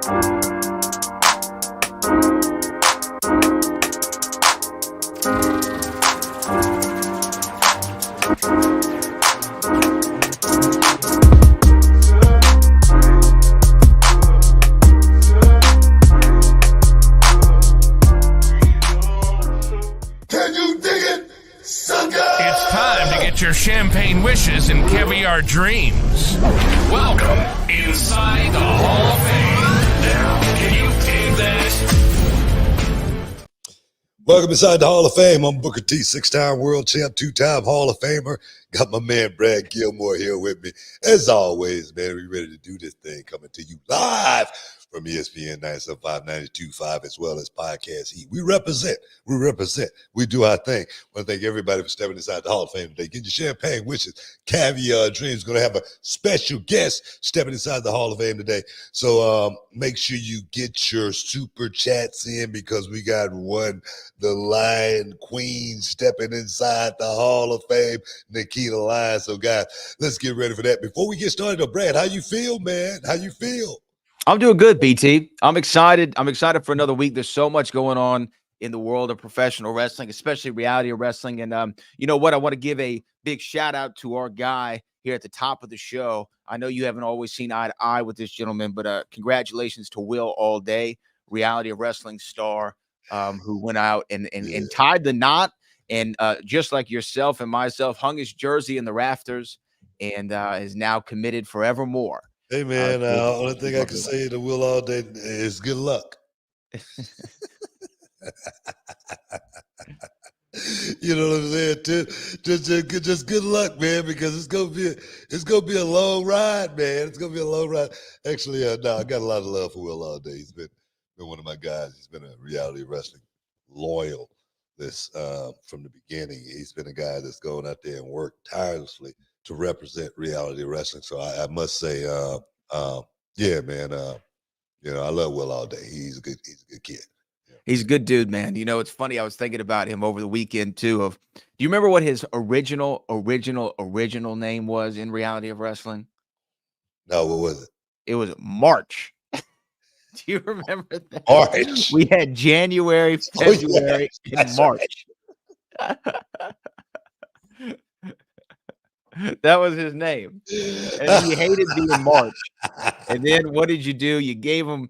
Your champagne wishes and caviar dreams. Welcome inside the Hall of Fame. Now, can you dig that? Welcome inside the Hall of Fame. I'm Booker T, 6-time world champ, 2-time Hall of Famer. Got my man Brad Gilmore here with me. As always, man, we ready to do this thing, coming to you live from ESPN 975, 92.5, as well as Podcast Heat. We represent. We do our thing. I want to thank everybody for stepping inside the Hall of Fame today. Get your champagne wishes, caviar dreams. Going to have a special guest stepping inside the Hall of Fame today. So make sure you get your super chats in, because we got the Lion Queen stepping inside the Hall of Fame, Nikkita Lyons. So guys, let's get ready for that. Before we get started, though, Brad, how you feel, man? How you feel? I'm doing good, BT. I'm excited. I'm excited for another week. There's so much going on in the world of professional wrestling, especially reality of wrestling. And you know what? I want to give a big shout out to our guy here at the top of the show. I know you haven't always seen eye to eye with this gentleman, but congratulations to Will Allday, reality of wrestling star, who went out and tied the knot, and just like yourself and myself, hung his jersey in the rafters, and is now committed forevermore. Hey, man, only thing I can say to Will Allday is good luck. You know what I'm saying? Just good luck, man, because it's gonna be a long ride, man. It's gonna be a long ride. Actually, no, I got a lot of love for Will Allday. He's been one of my guys. He's been a reality wrestling loyal from the beginning. He's been a guy that's going out there and worked tirelessly to represent reality wrestling. So I must say, yeah, man, you know, I love Will Allday. He's a good kid. Yeah. He's a good dude, man. You know, it's funny. I was thinking about him over the weekend too. Do you remember what his original name was in reality of wrestling? No, what was it? It was March. Do you remember that? March. We had January, February, and March. Right. That was his name. And he hated being March. And then what did you do? You gave him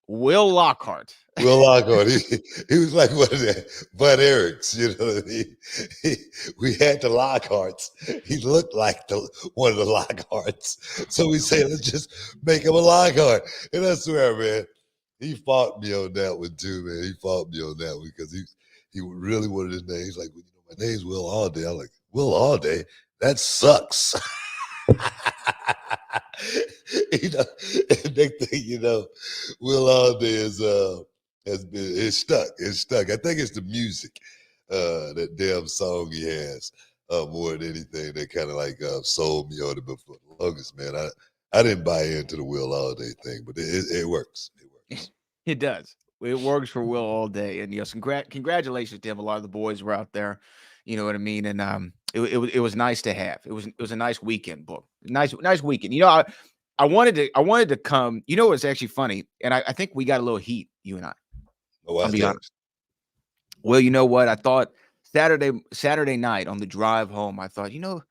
Will Lockhart. Will Lockhart. He was like one of the Bud Eric's, you know what I mean? We had the Lockharts. He looked like one of the Lockharts. So we said, let's just make him a Lockhart. And I swear, man, he fought me on that one too, man. He fought me on that one because he really wanted his name. He's like, well, you know, my name's Will Allday. I'm like, Will Allday? That sucks. You know, and next thing you know, Will Allday is stuck. It's stuck. I think it's the music, that damn song he has, more than anything that kind of like sold me on it. But for the longest, man, I didn't buy into the Will Allday thing, but it works. It works. It does. It works for Will Allday, and yes, congratulations to him. A lot of the boys were out there. You know what I mean? And it was nice to have. It was a nice weekend, book. Nice weekend. You know, I wanted to come. You know, it's actually funny, and I think we got a little heat, you and I. Oh, I'll be honest. Well, you know what? I thought Saturday night on the drive home, I thought, you know,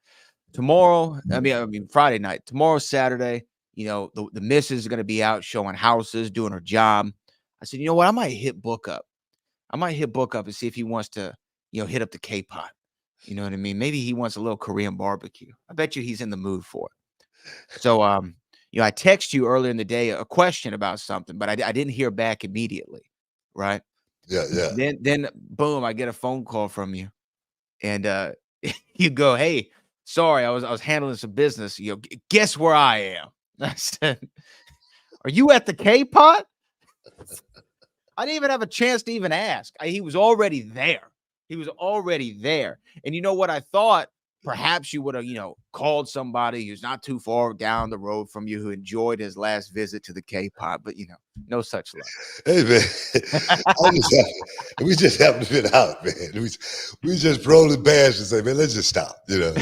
tomorrow. I mean Friday night. Tomorrow, Saturday. You know, the missus is going to be out showing houses, doing her job. I said, you know what? I might hit Book up. And see if he wants to, you know, hit up the K-pot. You know what I mean? Maybe he wants a little Korean barbecue. I bet you he's in the mood for it. So, you know, I texted you earlier in the day a question about something, but I didn't hear back immediately, right? Yeah. Then boom, I get a phone call from you, and you go, "Hey, sorry, I was handling some business. You know, guess where I am?" I said, "Are you at the K-pot?" I didn't even have a chance to even ask. He was already there. And you know what? I thought perhaps you would have, you know, called somebody who's not too far down the road from you who enjoyed his last visit to the K-pot, but, you know, no such luck. Hey, man, we just happen to been out, man. We just rolling past and say, man, let's just stop. You know,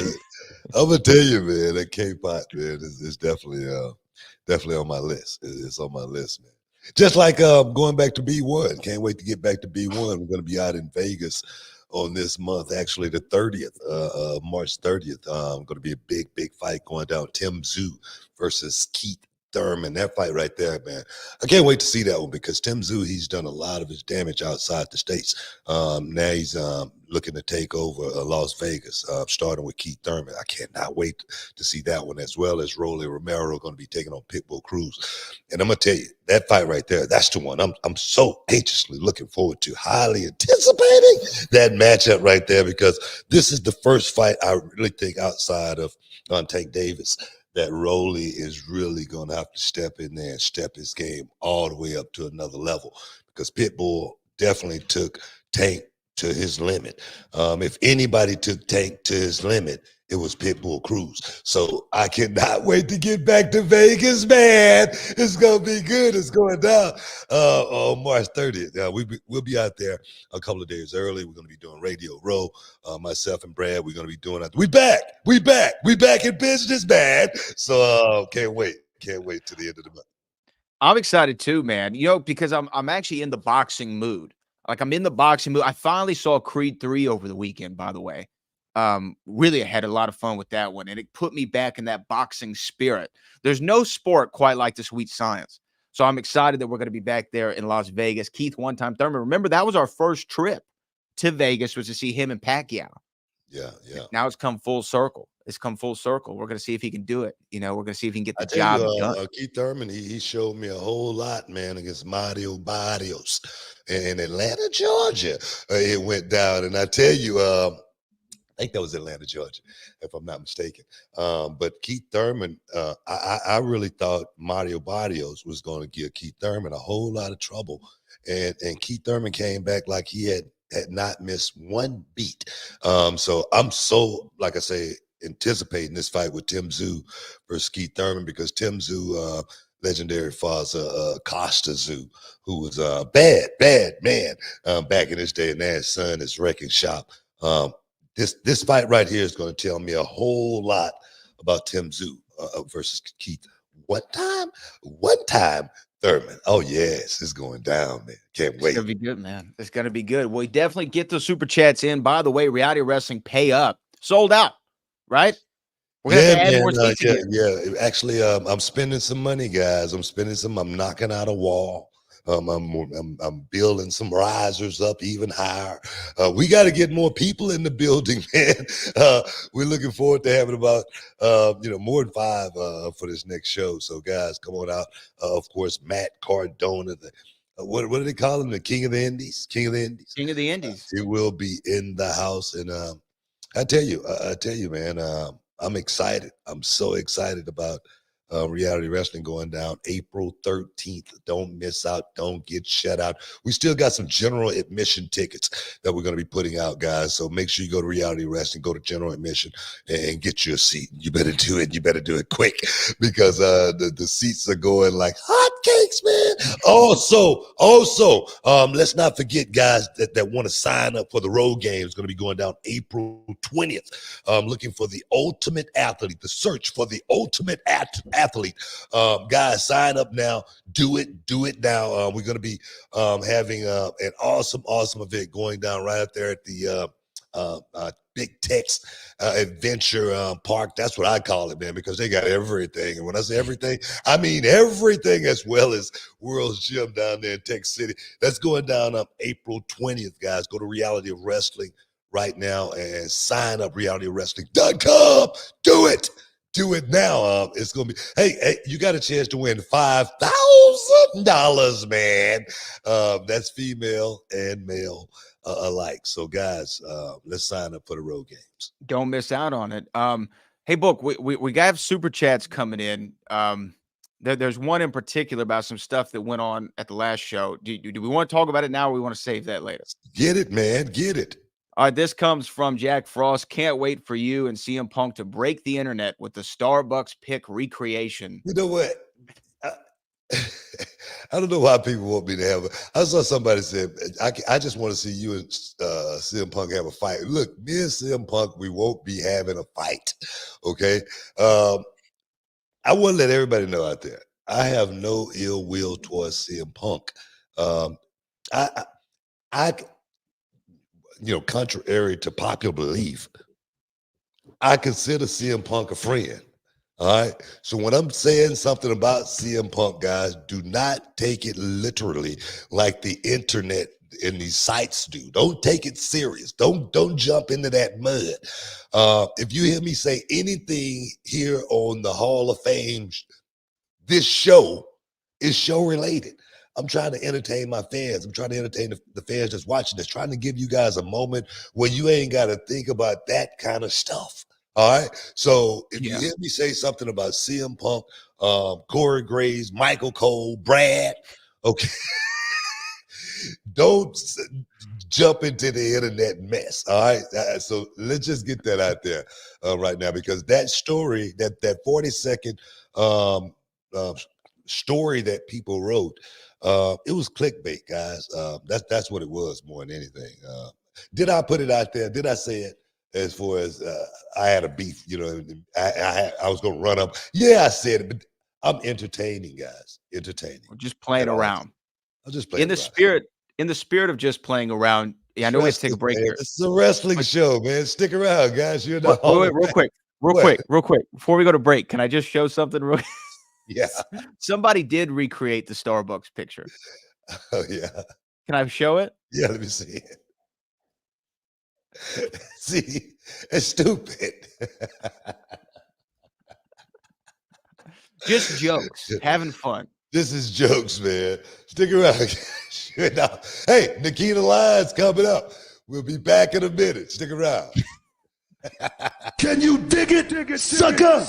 I'm going to tell you, man, that K-pot, man, is definitely on my list. It's on my list, man. Just like going back to B1. Can't wait to get back to B1. We're going to be out in Vegas on this month, actually the 30th, March 30th. Going to be a big fight going down. Tim Tszyu versus Keith Thurman. That fight right there, man. I can't wait to see that one because Tim Tszyu, he's done a lot of his damage outside the States. Now he's looking to take over Las Vegas, starting with Keith Thurman. I cannot wait to see that one, as well as Rolly Romero going to be taking on Pitbull Cruz. And I'm gonna tell you, that fight right there, that's the one I'm so anxiously looking forward to, highly anticipating that matchup right there, because this is the first fight I really think outside of Tank Davis that Rolly is really going to have to step in there and step his game all the way up to another level, because Pitbull definitely took Tank to his limit. If anybody took Tank to his limit, it was Pitbull Cruz. So I cannot wait to get back to Vegas, man. It's going to be good. It's going down on March 30th. We'll be out there a couple of days early. We're going to be doing Radio Row. Myself and Brad, we're going to be doing it. We back in business, man. So can't wait to the end of the month. I'm excited too, man. You know, because I'm actually in the boxing mood. Like, I'm in the boxing mood. I finally saw Creed 3 over the weekend, by the way. Really, I had a lot of fun with that one, and it put me back in that boxing spirit. There's no sport quite like the sweet science. So I'm excited that we're going to be back there in Las Vegas. Keith One Time Thurman. Remember, that was our first trip to Vegas, was to see him and Pacquiao. Yeah. Now it's come full circle. It's come full circle. We're going to see if he can do it. You know, we're going to see if he can get the I tell job you, done. Keith Thurman, he showed me a whole lot, man, against Mario Barrios in Atlanta, Georgia. It went down, and I tell you, I think that was Atlanta, Georgia, if I'm not mistaken. But Keith Thurman, I really thought Mario Barrios was going to give Keith Thurman a whole lot of trouble, and Keith Thurman came back like he had not missed one beat. So I'm so, like I say, anticipating this fight with Tim Tszyu versus Keith Thurman, because Tim Tszyu, legendary father Costa Tszyu, who was a bad man back in his day, and now his son is wrecking shop. This fight right here is going to tell me a whole lot about Tim Tszyu versus Keith. One time Thurman. Oh yes, it's going down, man. Can't wait. It's gonna be good, man. It's gonna be good. We definitely get the super chats in. By the way, Reality Wrestling Pay Up sold out, right? We're gonna have to add more seats again. Yeah. Actually, I'm spending some money, guys. I'm knocking out a wall. I'm building some risers up even higher. We got to get more people in the building, man. We're looking forward to having about more than 5 for this next show. So guys, come on out. Of course, Matt Cardona, what do they call him? The King of the Indies. King of the Indies. He will be in the house, and I tell you, man. I'm excited. I'm so excited about Reality Wrestling going down April 13th. Don't miss out. Don't get shut out. We still got some general admission tickets that we're going to be putting out, guys. So make sure you go to Reality Wrestling, go to general admission, and get your seat. You better do it. You better do it quick, because the seats are going like hotcakes, man. Also, let's not forget, guys, that want to sign up for the road game. Is going to be going down April 20th. Looking for the ultimate athlete, the search for the ultimate athlete. Guys, sign up now. Do it now. We're going to be having an awesome event going down right up there at the Big Tex Adventure Park. That's what I call it, man, because they got everything. And when I say everything, I mean everything, as well as World's Gym down there in Texas City. That's going down April 20th, guys. Go to Reality of Wrestling right now and sign up, realitywrestling.com. Do it now. It's gonna be, hey, you got a chance to win $5,000, man. That's female and male alike. So guys, let's sign up for the road games. Don't miss out on it. Hey, Book, we got super chats coming in. There's one in particular about some stuff that went on at the last show. Do we want to talk about it now, or we want to save that later? Get it, man. Get it. All right, this comes from Jack Frost. Can't wait for you and CM Punk to break the internet with the Starbucks pick recreation. You know what? I don't know why people want me to have I saw somebody said, I just want to see you and CM Punk have a fight. Look, me and CM Punk, we won't be having a fight, okay? I want to let everybody know out there, I have no ill will towards CM Punk. Um, I, I, contrary to popular belief, I consider CM Punk a friend. All right. So when I'm saying something about CM Punk, guys, do not take it literally like the internet and these sites do. Don't take it serious. Don't jump into that mud. If you hear me say anything here on the Hall of Fame, this show is show related. I'm trying to entertain my fans. I'm trying to entertain the fans that's watching this, trying to give you guys a moment when you ain't got to think about that kind of stuff. All right. So if you Yeah. hear me say something about CM Punk, Corey Graves, Michael Cole, Brad, okay, don't jump into the internet mess. All right. So let's just get that out there right now, because that story, that 40-second uh, story that people wrote, it was clickbait, guys. That's what it was more than anything. Did I put it out there? Did I say it? As far as I had a beef, I was going to run up. Yeah, I said it, but I'm entertaining, guys. Entertaining. We're just playing around. I'll just play In the spirit of just playing around. Yeah, I know we have to take a break here. It's a wrestling show, man. Stick around, guys. You're Wait, real quick. Before we go to break, can I just show something real? Yeah. Somebody did recreate the Starbucks picture. Oh, yeah. Can I show it? Yeah, let me see it. See, it's stupid. Just jokes, having fun. This is jokes, man. Stick around. Hey, Nikkita Lyons coming up. We'll be back in a minute. Stick around. Can you dig it, sucker?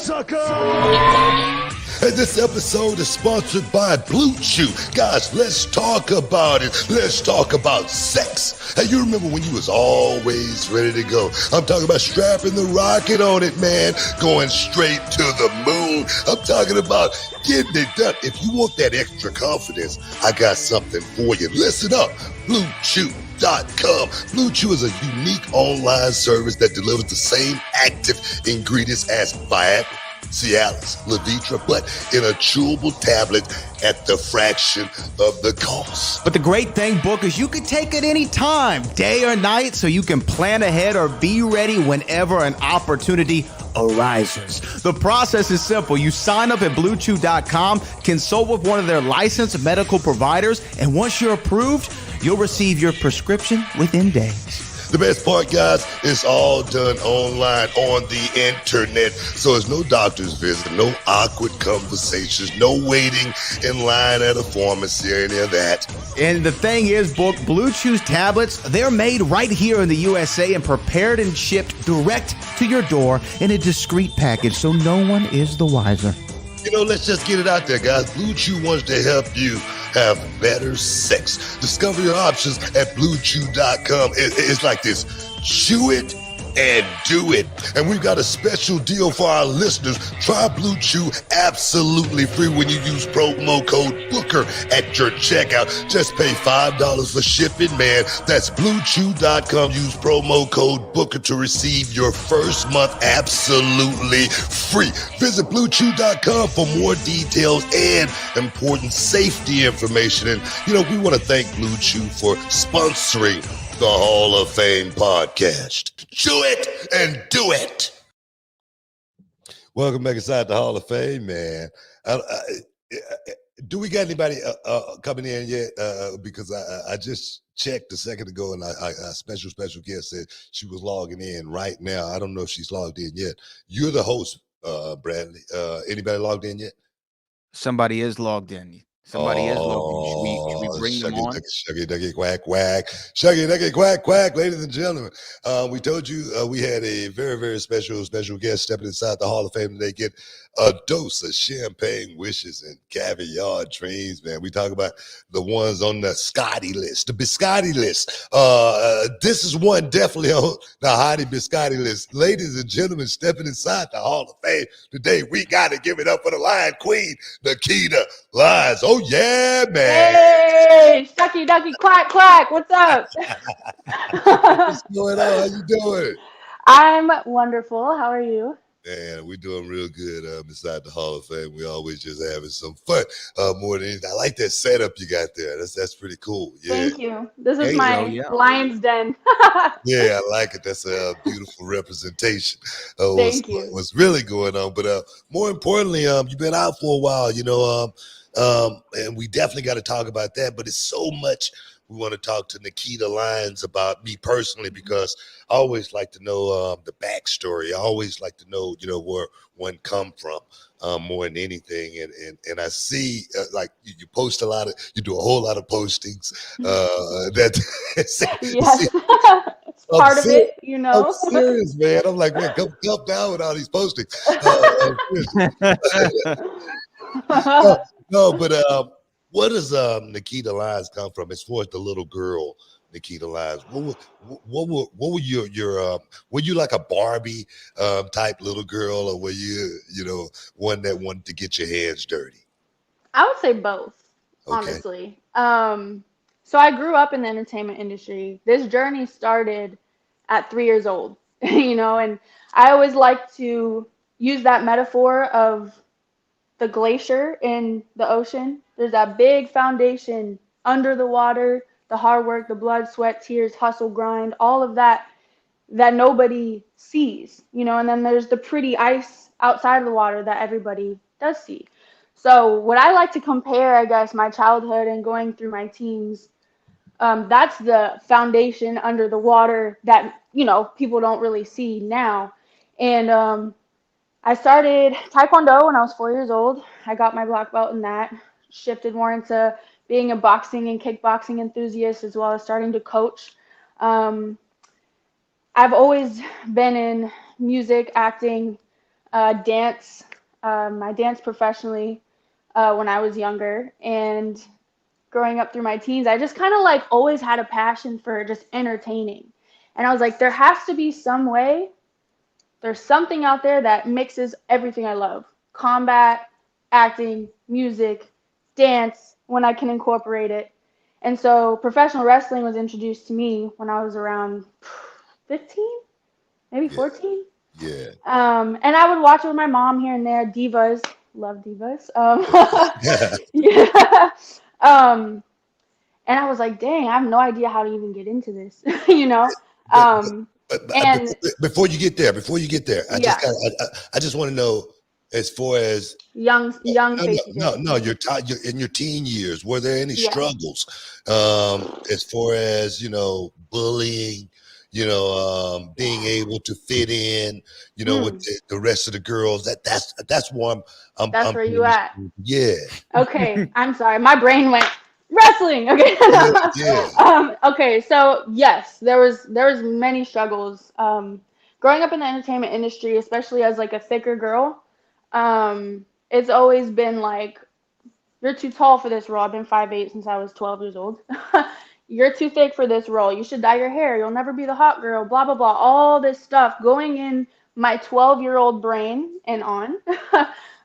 And this episode is sponsored by Blue Chew. Guys, let's talk about it. Let's talk about sex. Hey, you remember when you was always ready to go? I'm talking about strapping the rocket on it, man. Going straight to the moon. I'm talking about getting it done. If you want that extra confidence, I got something for you. Listen up. BlueChew.com. Blue Chew is a unique online service that delivers the same active ingredients as Viagra, Cialis, Levitra, but in a chewable tablet at the fraction of the cost. But the great thing, Book, is you can take it any time, day or night, so you can plan ahead or be ready whenever an opportunity arises. The process is simple. You sign up at BlueChew.com, consult with one of their licensed medical providers, and once you're approved, you'll receive your prescription within days. The best part, guys, it's all done online on the internet. So there's no doctor's visit, no awkward conversations, no waiting in line at a pharmacy or any of that. And the thing is, Book, Blue Chew's tablets, they're made right here in the USA and prepared and shipped direct to your door in a discreet package, so no one is the wiser. Let's just get it out there, guys. Blue Chew wants to help you have better sex. Discover your options at BlueChew.com. It's like this. Chew it and do it. And we've got a special deal for our listeners. Try Blue Chew absolutely free when you use promo code Booker at your checkout. Just pay $5 for shipping, man. That's BlueChew.com. Use promo code Booker to receive your first month absolutely free. Visit BlueChew.com for more details and important safety information. And, we want to thank Blue Chew for sponsoring the Hall of Fame podcast. Chew it and do it. Welcome back inside the Hall of Fame, man. Do we got anybody coming in yet? Because I just checked a second ago, and a special guest said she was logging in right now. I don't know if she's logged in yet. You're the host, Bradley. Anybody logged in yet? Somebody is logged in. Should we bring them on? Shuggy, ducky, quack, quack. Shuggy, ducky, quack, quack. Ladies and gentlemen, we told you we had a very, very special guest stepping inside the Hall of Fame today. Get a dose of champagne wishes and caviar dreams, man. We talk about the ones on the Scotty list, the biscotti list. This is one definitely on the Hottie Biscotti list. Ladies and gentlemen, stepping inside the Hall of Fame today, we got to give it up for the Lion Queen, Nikkita Lyons. Oh, yeah, man. Hey, Shucky Ducky Quack Quack, what's up? What's going on? How you doing? I'm wonderful. How are you? And we're doing real good inside the Hall of Fame. We always just having some fun more than anything. I like that setup you got there. That's pretty cool. Yeah. Thank you. This is There you go. my Yeah. lion's den. Yeah, I like it. That's a beautiful representation of Thank you. what's really going on. But more importantly, you've been out for a while, and we definitely got to talk about that. But it's so much we want to talk to Nikkita Lyons about, me personally, because I always like to know the backstory. I always like to know, where one come from. More than anything, and I see like you post a lot of, you do a whole lot of postings that Yes. It's I'm part of serious. it, I'm serious, man. I'm like, man, come down with all these postings. No, but where does Nikkita Lyons come from as far as the little girl Nikkita Lyons? What were your were you like a Barbie type little girl, or were you one that wanted to get your hands dirty? I would say both, Okay. honestly. So I grew up in the entertainment industry. This journey started at 3 years old, and I always like to use that metaphor of the glacier in the ocean. There's that big foundation under the water, the hard work, the blood, sweat, tears, hustle, grind, all of that nobody sees, and then there's the pretty ice outside of the water that everybody does see. So, what I like to compare, I guess, my childhood and going through my teens, that's the foundation under the water that, people don't really see now. And I started Taekwondo when I was 4 years old. I got my black belt in that, shifted more into being a boxing and kickboxing enthusiast, as well as starting to coach. Um, I've always been in music, acting, dance. I danced professionally when I was younger, and growing up through my teens, I just kind of like always had a passion for just entertaining. And I was like, there has to be some way, there's something out there that mixes everything I love: combat, acting, music, dance, when I can incorporate it. And so professional wrestling was introduced to me when I was around 15, maybe Yeah. 14. Yeah. And I would watch it with my mom here and there. Divas, love divas. Yeah. Um, and I was like, dang, I have no idea how to even get into this, you know? but, Um, and before you get there, yeah, I just want to know, as far as young no, no, Facey no, Day. no. You're in your teen years. Were there any Yeah. struggles, as far as bullying? Being able to fit in, with Mm, the rest of the girls. That's why that's I'm where you pretty at. sure. Yeah, Okay, I'm sorry. My brain went wrestling. Okay. yeah, yeah, Okay, so yes, there was many struggles. Growing up in the entertainment industry, especially as like a thicker girl, it's always been like, you're too tall for this role. I've been 5'8" since I was 12 years old. You're too thick for this role. You should dye your hair. You'll never be the hot girl. Blah blah blah. All this stuff going in my 12-year-old brain and on.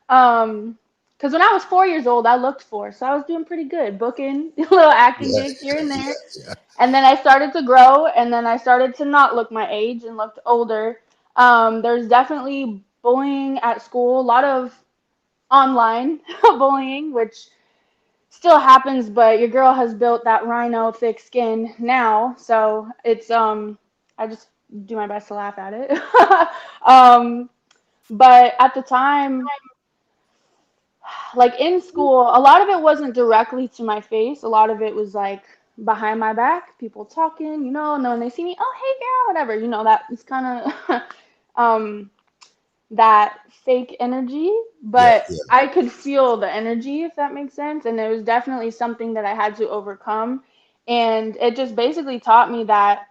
Because when I was 4 years old, I looked for, so I was doing pretty good, booking little acting yeah, gigs here and yeah, there. yeah. And then I started to grow, and then I started to not look my age and looked older. There's definitely bullying at school, a lot of online bullying, which still happens, but your girl has built that rhino thick skin now, so it's I just do my best to laugh at it. um, but at the time, like in school, a lot of it wasn't directly to my face. A lot of it was like behind my back, people talking, and then when they see me, oh hey girl, whatever, that it's kind of um that fake energy, Yeah, but I could feel the energy, if that makes sense. And it was definitely something that I had to overcome. And it just basically taught me that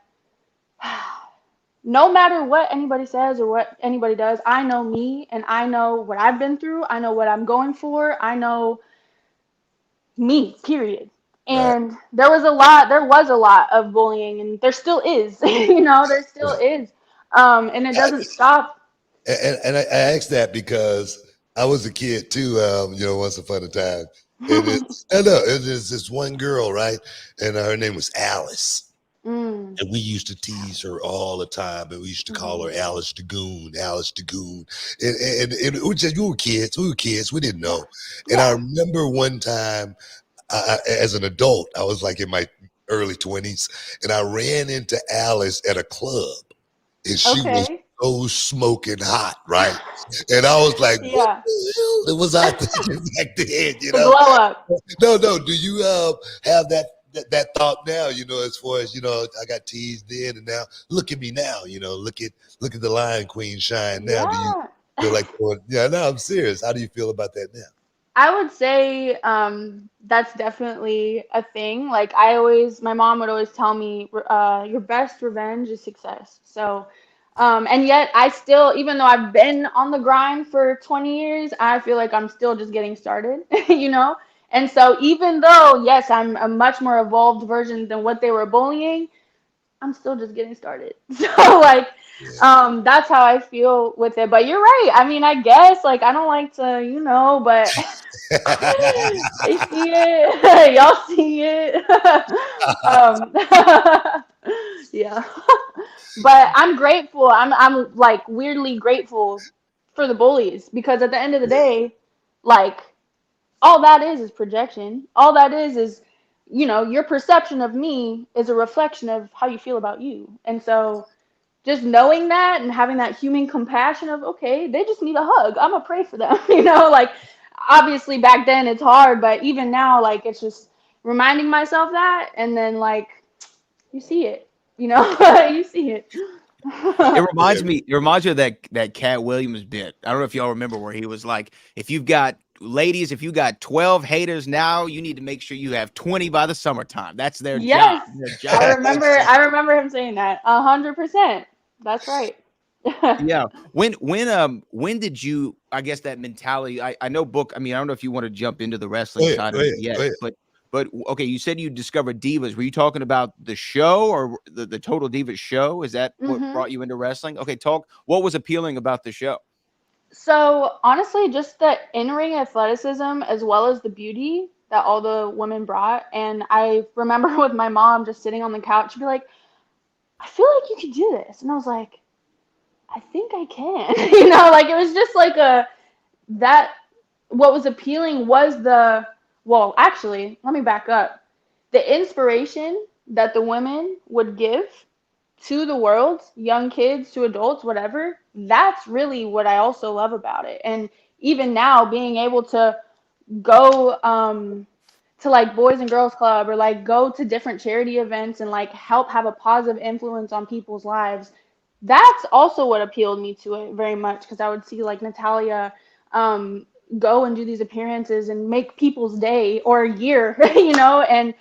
no matter what anybody says or what anybody does, I know me and I know what I've been through. I know what I'm going for. I know me, period. right, And there was a lot of bullying, and there still is, there still right. is. And it doesn't stop. And I asked that because I was a kid too. Once upon a time, and I know it is this one girl, right? And her name was Alice. Mm. And we used to tease her all the time, and we used to call her Mhm. Alice the Goon, Alice the Goon. And we just, we were kids, we didn't Yeah. know. And I Yeah. remember one time, as an adult, I was like in my early 20s, and I ran into Alice at a club, and she was Okay. so smoking hot, right? And I was like, what Yeah. the hell was I thinking back then, you The know? glow up. No, no. Do you have that thought now? You know, as far as I got teased then, and now look at me now. Look at the Lion Queen shine now. Do you Yeah. feel like yeah? No, I'm serious. How do you feel about that now? I would say that's definitely a thing. Like my mom would always tell me, your best revenge is success. So, and yet I still, even though I've been on the grind for 20 years, I feel like I'm still just getting started, you know? And so even though, yes, I'm a much more evolved version than what they were bullying, I'm still just getting started. So like Yeah. that's how I feel with it. But you're right. I mean, I guess like I don't like to, but they see it. Y'all see it. um yeah. But I'm grateful. I'm like weirdly grateful for the bullies because at the end of the day, like all that is projection. All that is your perception of me is a reflection of how you feel about you. And so just knowing that and having that human compassion of, okay, they just need a hug. I'm gonna pray for them. Like obviously back then it's hard, but even now, like it's just reminding myself that, and then like you see it, you see it. It Yeah. reminds me. It reminds me of that Cat Williams bit. I don't know if y'all remember where he was like, if you've got ladies, if you got 12 haters now, you need to make sure you have 20 by the summertime. That's their job. Yes, Their I job. remember. I remember him saying that 100%. That's right. Yeah. When did you, I guess, that mentality, I know Book, I mean, I don't know if you want to jump into the Go wrestling ahead. side Go of it ahead. yet, Go ahead. but okay, you said you discovered Divas. Were you talking about the show or the Total Divas show? Is that what hmm brought you into wrestling? Okay, what was appealing about the show? So honestly, just the in-ring athleticism as well as the beauty that all the women brought. And I remember with my mom just sitting on the couch, she'd be like, "I feel like you could do this," and I was like, "I think I can." Like it was just like that. What was appealing was well, actually, let me back up. The inspiration that the women would give to the world, young kids to adults, whatever, that's really what I also love about it. And even now, being able to go to like Boys and Girls Club or like go to different charity events and like help have a positive influence on people's lives, that's also what appealed me to it very much because I would see like Natalia um, go and do these appearances and make people's day or year, and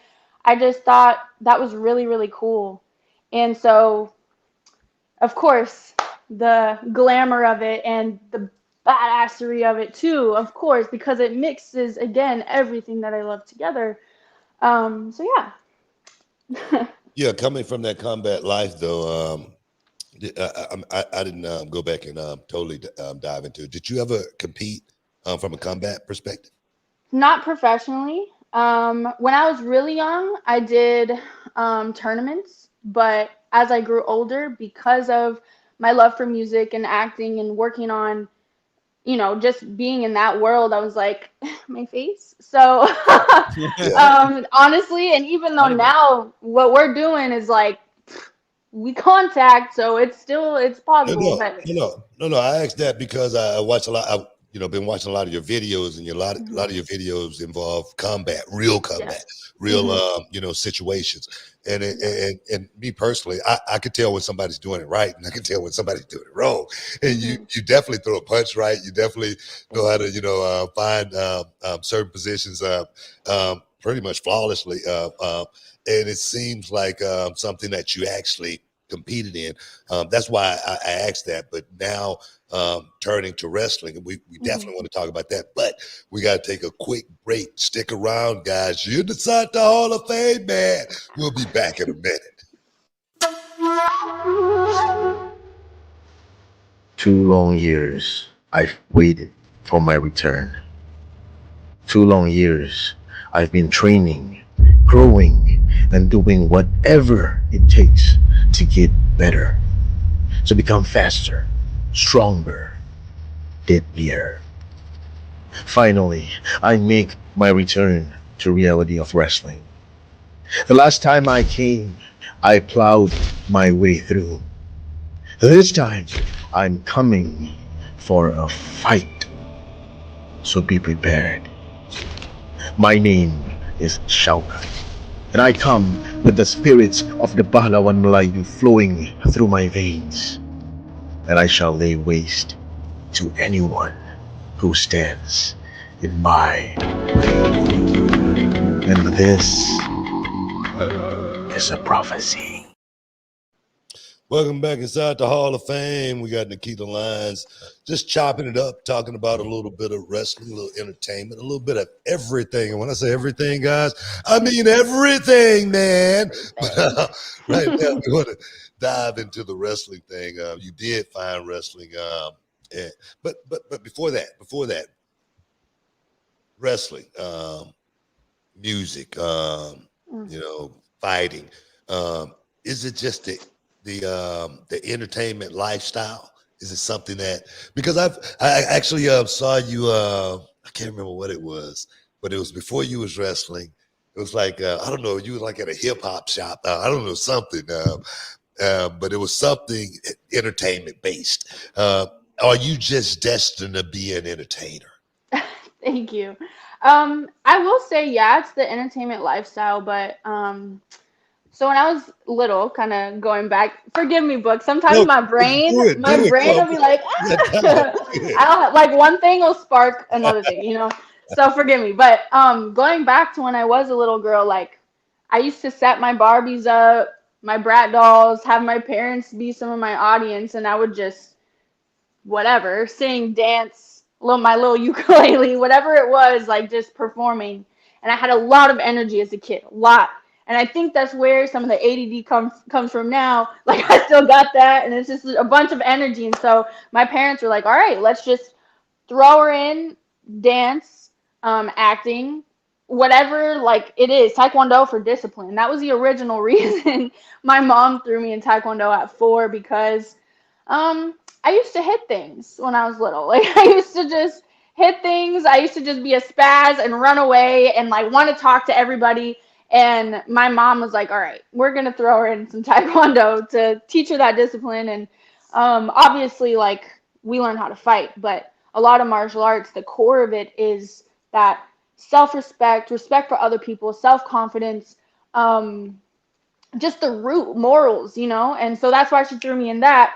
I just thought that was really, really cool. And so of course, the glamour of it and the badassery of it too, of course, because it mixes again everything that I love together. So yeah. Yeah, coming from that combat life, though, I didn't go back and totally dive into it. Did you ever compete from a combat perspective? Not professionally. When I was really young, I did tournaments, but as I grew older, because of my love for music and acting and working on just being in that world, I was like, my face. So, Yeah. honestly, and even though Honey Bun. now what we're doing is like we contact, so it's No, possible, no, but no, no, no, no. I asked that because I watch a lot. I, been watching a lot of your videos, and a lot mhm, of your videos involve combat, real combat, yes, real, hmm situations. And yeah, and me personally, I could tell when somebody's doing it right, and I can tell when somebody's doing it wrong. And hmm you definitely throw a punch right. You definitely know thank how you. to, find certain positions pretty much flawlessly. And it seems like something that you actually competed in. That's why I asked that. But now turning to wrestling, and we hmm definitely want to talk about that. But we got to take a quick break. Stick around, guys. You're inside the Hall of Fame, man. We'll be back in a minute. 2 long years I've waited for my return. 2 long years I've been training, growing, and doing whatever it takes to get better, to become faster, stronger, deadlier. Finally, I make my return to reality of wrestling. The last time I came, I plowed my way through. This time, I'm coming for a fight. So be prepared. My name is Shao Kahn, and I come with the spirits of the Pahlawan Malayu flowing through my veins, and I shall lay waste to anyone who stands in my way. And this is a prophecy. Welcome back inside the Hall of Fame. We got Nikkita Lyons just chopping it up, talking about a little bit of wrestling, a little entertainment, a little bit of everything. And when I say everything, guys, I mean everything, man. But right now, we want to dive into the wrestling thing. You did find wrestling, yeah. But before that, wrestling, music, fighting. Is it just the entertainment lifestyle? Is it something that because I actually saw you I can't remember what it was, but it was before you was wrestling. It was like I don't know, you were like at a hip hop shop. I don't know something, but it was something entertainment based. Are you just destined to be an entertainer? Thank you. I will say, yeah, it's the entertainment lifestyle, but so when I was little, kind of going back, forgive me, book. Sometimes No, my do brain, it, my do it. brain Come will be like, on. I don't like one thing will spark another thing, So forgive me. But going back to when I was a little girl, like I used to set my Barbies up, my brat dolls, have my parents be some of my audience, and I would just whatever, sing, dance, my little ukulele, whatever it was, like just performing. And I had a lot of energy as a kid, a lot. And I think that's where some of the ADD comes from now. Like I still got that, and it's just a bunch of energy. And so my parents were like, "All right, let's just throw her in dance, acting, whatever like it is, taekwondo for discipline." That was the original reason my mom threw me in taekwondo at 4 because I used to hit things when I was little. Like I used to just hit things. I used to just be a spaz and run away and like want to talk to everybody. And my mom was like, "All right, we're gonna throw her in some taekwondo to teach her that discipline." And obviously, like we learn how to fight, but a lot of martial arts, the core of it is that self-respect, respect for other people, self-confidence, um, just the root morals, And so that's why she threw me in that.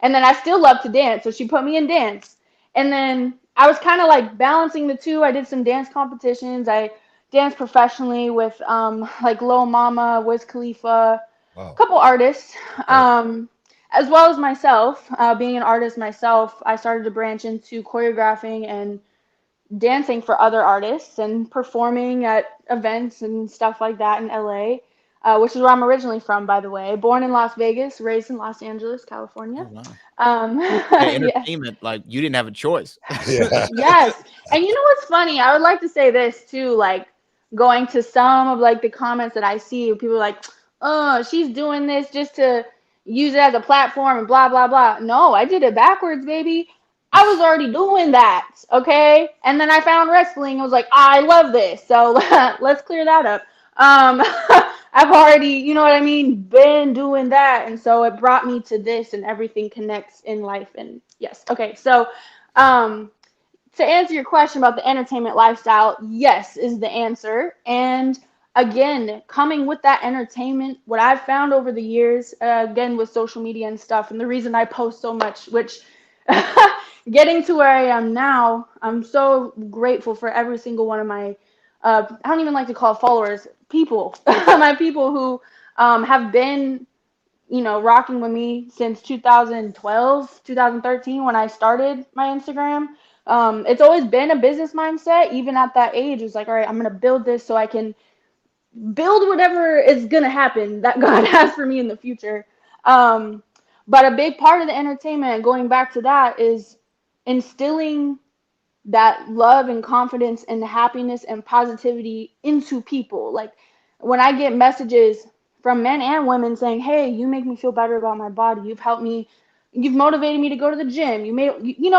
And then I still love to dance, so she put me in dance. And then I was kind of like balancing the two. I did some dance competitions. I danced professionally with like Lil Mama, Wiz Khalifa, a Wow. couple artists, Right. as well as myself. Being an artist myself, I started to branch into choreographing and dancing for other artists and performing at events and stuff like that in LA, which is where I'm originally from, by the way. Born in Las Vegas, raised in Los Angeles, Oh, California. wow. Yeah, Yes, entertainment, like, you didn't have a choice. Yeah. yes. And you know what's funny? I would like to say this too, like going to some of like the comments that I see, people are like, "Oh, she's doing this just to use it as a platform and blah blah blah." No, I did it backwards, baby. I was already doing that, okay? And then I found wrestling. I was like, I love this. So let's clear that up. I've already, you know what I mean, been doing that. And so it brought me to this, and everything connects in life. And yes, okay. So um, to answer your question about the entertainment lifestyle, yes is the answer. And again, coming with that entertainment, what I've found over the years, again with social media and stuff, and the reason I post so much, which getting to where I am now, I'm so grateful for every single one of my, I don't even like to call followers, people, my people who have been, rocking with me since 2012, 2013 when I started my Instagram. It's always been a business mindset. Even at that age, it was like, all right, I'm going to build this so I can build whatever is going to happen that God has for me in the future. Um, but a big part of the entertainment, going back to that, is instilling that love and confidence and happiness and positivity into people. Like, When I get messages from men and women saying, "Hey, you make me feel better about my body. You've helped me. You've motivated me to go to the gym.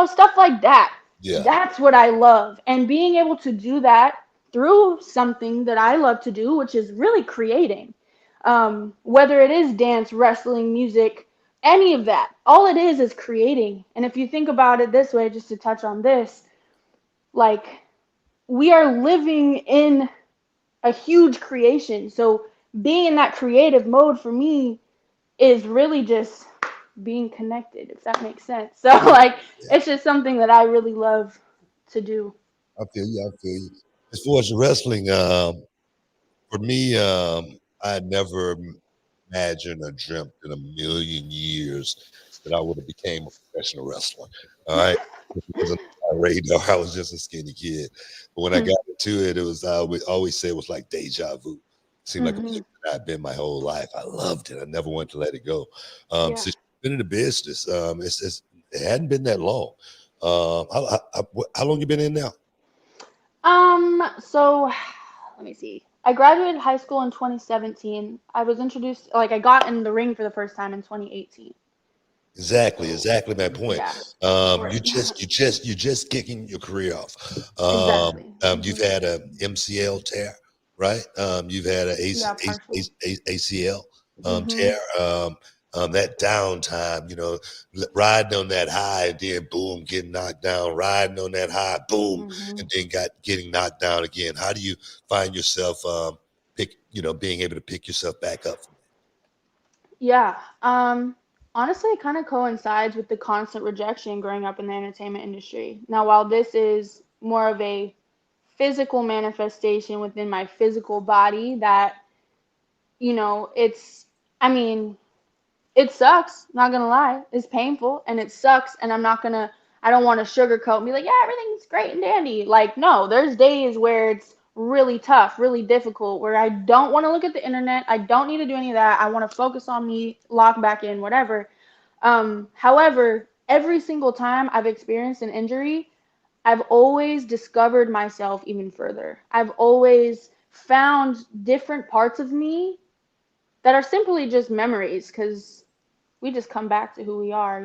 Stuff like that." Yeah. That's what I love. And being able to do that through something that I love to do, which is really creating. Whether it is dance, wrestling, music, any of that, all it is creating. And if you think about it this way, just to touch on this, like we are living in a huge creation. So being in that creative mode for me is really just being connected, if that makes sense. So like Yeah. it's just something that I really love to do. I feel you. I feel you. As far as the wrestling, for me, I had never imagined or dreamt in a million years that I would have became a professional wrestler. All right. It wasn't on my radar. I was just a skinny kid. But when I got into it, it was, I would always say it was like deja vu. Seemed like it was Hmm. something I'd been my whole life. I loved it. I never wanted to let it go. Yeah. Since you've been in the business, it hadn't been that long. How long you been in now? So let me see. I graduated high school in 2017. I was introduced, like, I got in the ring for the first time in 2018. Exactly my point. Yeah. You're just kicking your career off. Exactly. You've Hmm. had a MCL tear, right? You've had a Yeah, partially. ACL Hmm. tear. That downtime, riding on that high, and then boom, getting knocked down. Riding on that high, boom, Hmm. and then getting knocked down again. How do you find yourself being able to pick yourself back up? Yeah. Honestly, it kind of coincides with the constant rejection growing up in the entertainment industry. Now, while this is more of a physical manifestation within my physical body, that, I mean, it sucks, not gonna lie. It's painful and it sucks, and I don't want to sugarcoat and be like, yeah, everything's great and dandy. Like, no, there's days where it's really tough, really difficult, where I don't want to look at the internet. I don't need to do any of that. I want to focus on me, lock back in, whatever. However, every single time I've experienced an injury, I've always discovered myself even further. I've always found different parts of me that are simply just memories, because we just come back to who we are.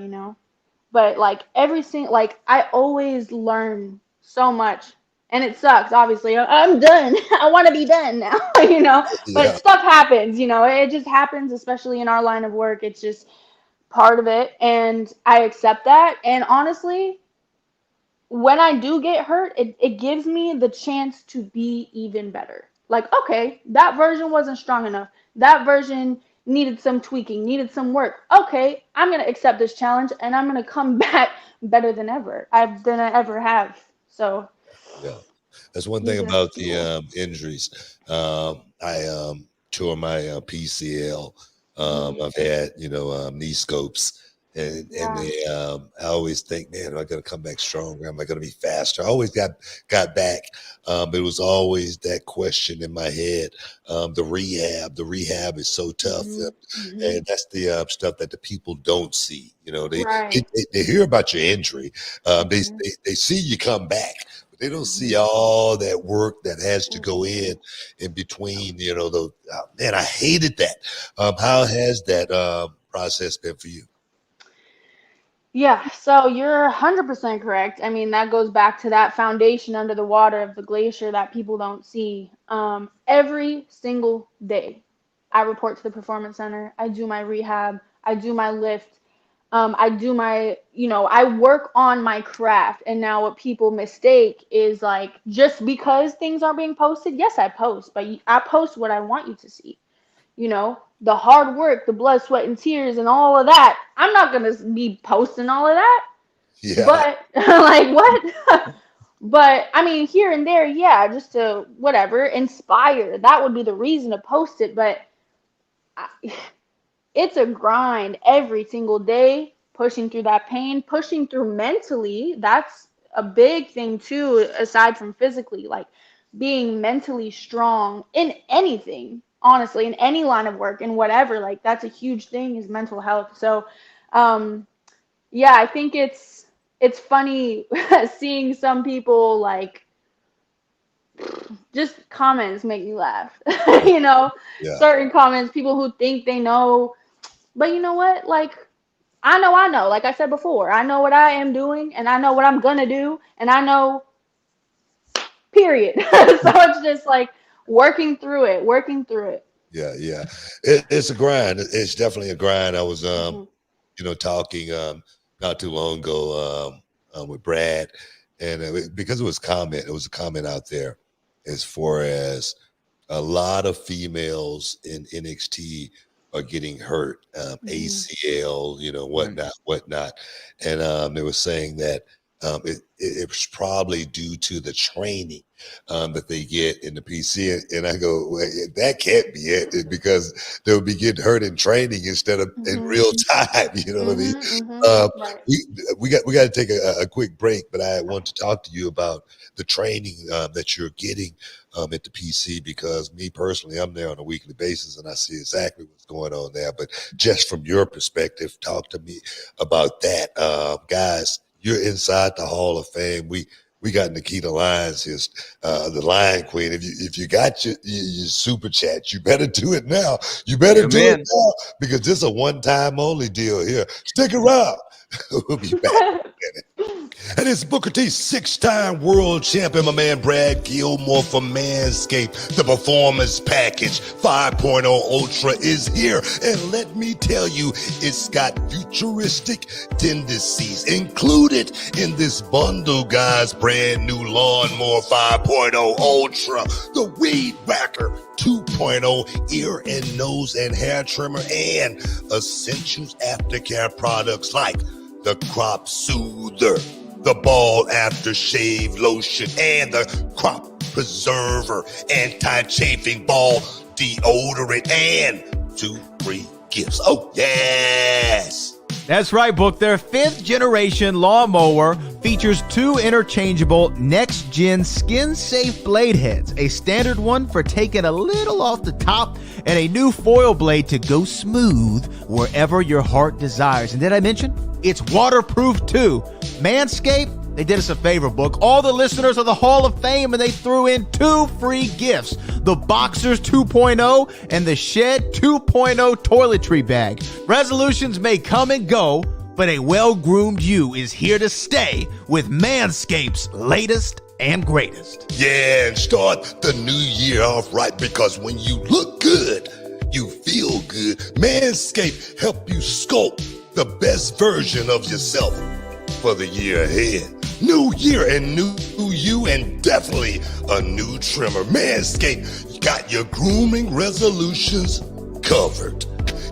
But like every single, like I always learn so much, and it sucks. Obviously, I'm done. I want to be done now, But Yeah, stuff happens, It just happens, especially in our line of work. It's just part of it, and I accept that. And honestly, when I do get hurt, it gives me the chance to be even better. Like, okay, that version wasn't strong enough. That version needed some tweaking, needed some work. Okay, I'm going to accept this challenge and I'm going to come back better than I ever have. So, yeah. That's one thing using it as about the fuel. injuries. I tore my PCL. Mm, I've had knee scopes, and yeah. I always think, man, am I going to come back stronger? Am I going to be faster? I always got back, but it was always that question in my head. The rehab is so tough, Hmm. Hmm. and that's the stuff that the people don't see. They, Right. they, they hear about your injury. Hmm. They see you come back. They don't see all that work that has to go Hmm. in between. Man, I hated that. How has that process been for you? Yeah, so you're 100% correct. I mean, that goes back to that foundation under the water of the glacier that people don't see. Every single day, I report to the performance center. I do my rehab. I do my lift. I do I work on my craft. And now what people mistake is like, just because things aren't being posted, yes, I post, but I post what I want you to see. The hard work, the blood, sweat, and tears, and all of that. I'm not gonna be posting all of that, Yeah, but like what? But I mean, here and there, yeah, just to whatever inspire. That would be the reason to post it. But I, it's a grind every single day, pushing through that pain, pushing through mentally. That's a big thing too, aside from physically, like being mentally strong in anything, honestly, in any line of work and whatever. Like that's a huge thing, is mental health. So, um, yeah, I think it's funny seeing some people like just comments make me laugh. You know, Yeah. certain comments, people who think they know, but you know what? Like, I know. Like I said before, I know what I am doing, and I know what I'm gonna do, and I know, period. So it's just like working through it. Yeah, yeah. It's a grind. It's definitely a grind. I was Hmm. talking not too long ago with Brad, and because it was a comment out there as far as a lot of females in NXT are getting hurt, Hmm. ACL, Right. whatnot, and they were saying that it was probably due to the training that they get in the PC, and I go, well, that can't be it, because they'll be getting hurt in training instead of in Hmm. real time. You know what I mean? Hmm. Hmm. Uh, Right. we got to take a quick break, but I want to talk to you about the training that you're getting at the PC, because me personally, I'm there on a weekly basis and I see exactly what's going on there. But just from your perspective, talk to me about that, guys. You're inside the Hall of Fame. We got Nikkita Lyons here, the Lion Queen. If you got your super chat, you better do it now. You better Yeah, do it man. now, because this is a one time only deal here. Stick around. We'll be back. And it's Booker T, 6-time world champion, my man Brad Gilmore from Manscaped. The Performance Package 5.0 Ultra is here. And let me tell you, it's got futuristic tendencies included in this bundle, guys. Brand new Lawnmower 5.0 Ultra, the Weed Whacker 2.0 ear and nose and hair trimmer, and essentials aftercare products like the Crop Soother, the Ball Aftershave Lotion, and the Crop Preserver Anti-Chafing Ball Deodorant, and 2 free gifts. Oh, yes. That's right, Book. Their 5th generation lawnmower features 2 interchangeable next-gen skin-safe blade heads, a standard one for taking a little off the top, and a new foil blade to go smooth wherever your heart desires. And did I mention it's waterproof too? Manscaped, they did us a favor, Book. All the listeners of the Hall of Fame, and they threw in 2 free gifts: the Boxers 2.0 and the Shed 2.0 toiletry bag. Resolutions may come and go, but a well-groomed you is here to stay with Manscaped's latest and greatest. Yeah, and start the new year off right, because when you look good, you feel good. Manscaped help you sculpt the best version of yourself for the year ahead. New year and new you, and definitely a new trimmer. Manscaped got your grooming resolutions covered.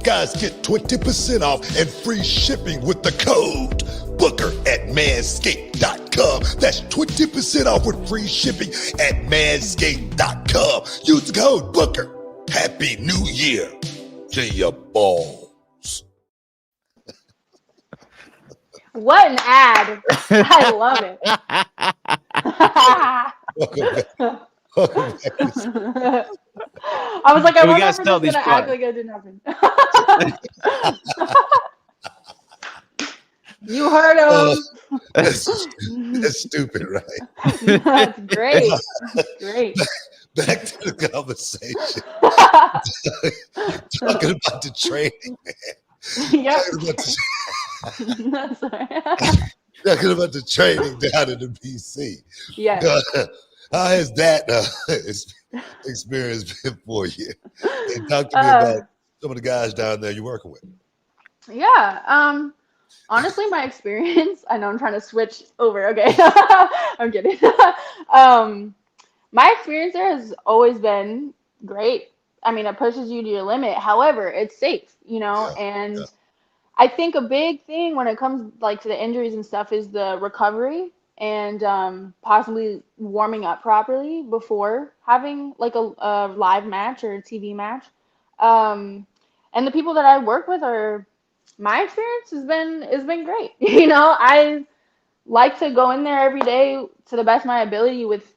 Guys, get 20% off and free shipping with the code Booker at manscaped.com. That's 20% off with free shipping at manscaped.com. Use the code Booker. Happy New Year to your balls. What an ad! I love it. Welcome back. Welcome back. I was like, I We wonder gotta if we're sell just these gonna act products. like I did nothing. You heard Oh, him. that's stupid, right? That's great. Great. Back to the conversation. Talking about the training, man. Yep. Talking about the, That's right. talking about the training down in the PC. Yes. How has that experience been for you? And talk to me Uh, about some of the guys down there you're working with. yeah. Honestly, my experience, I know I'm trying to switch over. Okay. I'm kidding. um, my experience there has always been great. I mean, it pushes you to your limit. However, it's safe, Yeah, yeah, and I think a big thing when it comes like to the injuries and stuff is the recovery, and possibly warming up properly before having like a live match or a TV match. Um, and the people that I work with are, my experience has been great. I like to go in there every day to the best of my ability with